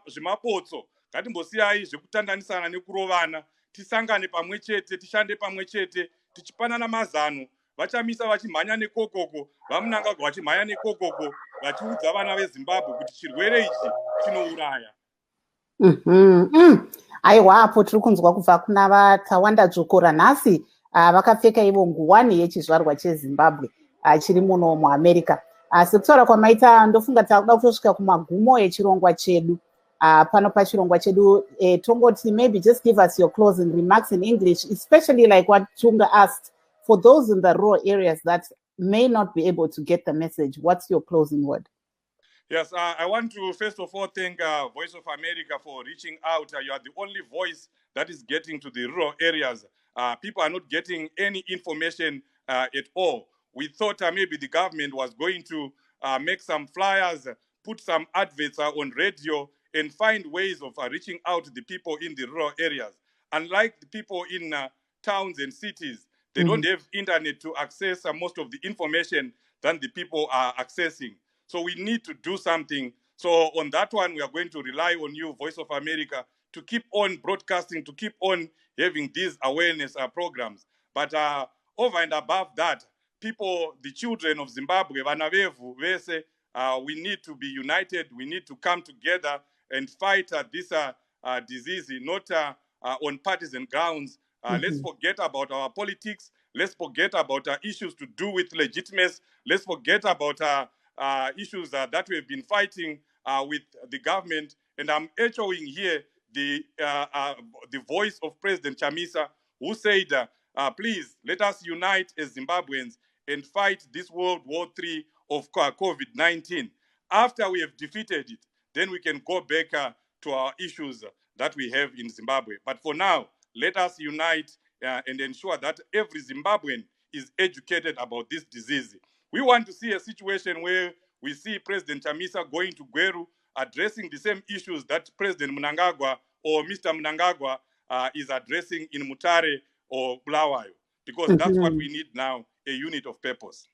zvemabotso, ngatimbosiyai zvekutandanisana nekurovana, tisangane pamwe chete, tishande pamwe chete, tichipanana mazano. Vachamisa vachimhanya nekokoko, vamunangagwa vachimhanya nekokoko, vachiudza vana veZimbabwe kuti chirwere ichi chinouraya. Aiwa, apo tiri kunzwa kubva kuna vaTawanda Dzvukura nhasi vakapfeka ivo nguwani yechizvarwa cheZimbabwe chiri muno muAmerica. Sekutaura kwamaita ndofunga takuda kutosvika kumagumo echirongwa chedu. Pano pachirongwa chedu tongoti maybe just give us your closing remarks in English, especially like what Tunga asked, for those in the rural areas that may not be able to get the message. What's your closing word? Yes, I want to first of all thank Voice of America for reaching out. You are the only voice that is getting to the rural areas. People are not getting any information at all. We thought maybe the government was going to make some flyers, put some adverts on radio, and find ways of reaching out to the people in the rural areas. Unlike the people in towns and cities, they don't have internet to access most of the information than the people are accessing. So we need to do something. So on that one, we are going to rely on you, Voice of America, to keep on broadcasting, to keep on having these awareness programs. But over and above that, people, the children of Zimbabwe, vana vevu vese, we need to be united. We need to come together and fight this disease, not on partisan grounds. Let's forget about our politics. Let's forget about issues to do with legitimacy. Let's forget about issues that we have been fighting with the government. And I'm echoing here the voice of President Chamisa, who said, please, let us unite as Zimbabweans and fight this World War III of COVID-19. After we have defeated it, then we can go back to our issues that we have in Zimbabwe. But for now, let us unite and ensure that every Zimbabwean is educated about this disease. We want to see a situation where we see President Chamisa going to Gweru, addressing the same issues that President Mnangagwa or Mr. Mnangagwa is addressing in Mutare or Bulawayo, because that's what we need now, a unit of purpose.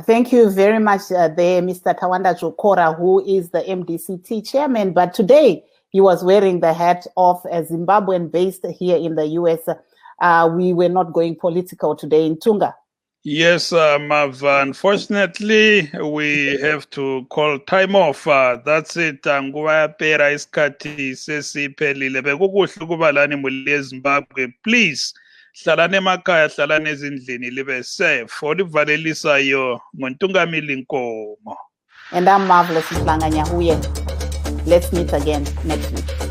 Thank you very much there, Mr. Tawanda Dzvukura, who is the MDCT chairman, but today he was wearing the hat of a Zimbabwean based here in the US. We were not going political today in Tunga. Yes, Mav, unfortunately, we have to call time off. That's it. Nguva yapera isikhathi sesiphelile. Bekukuhle ukuba lani muli eZimbabwe. Please, hlalani emakhaya, hlalani ezindlini, libe safe. Olivalelisayo ngontungamili Nkomo. And I'm Marvelous Mhlanga Nyahuye. Let's meet again next week.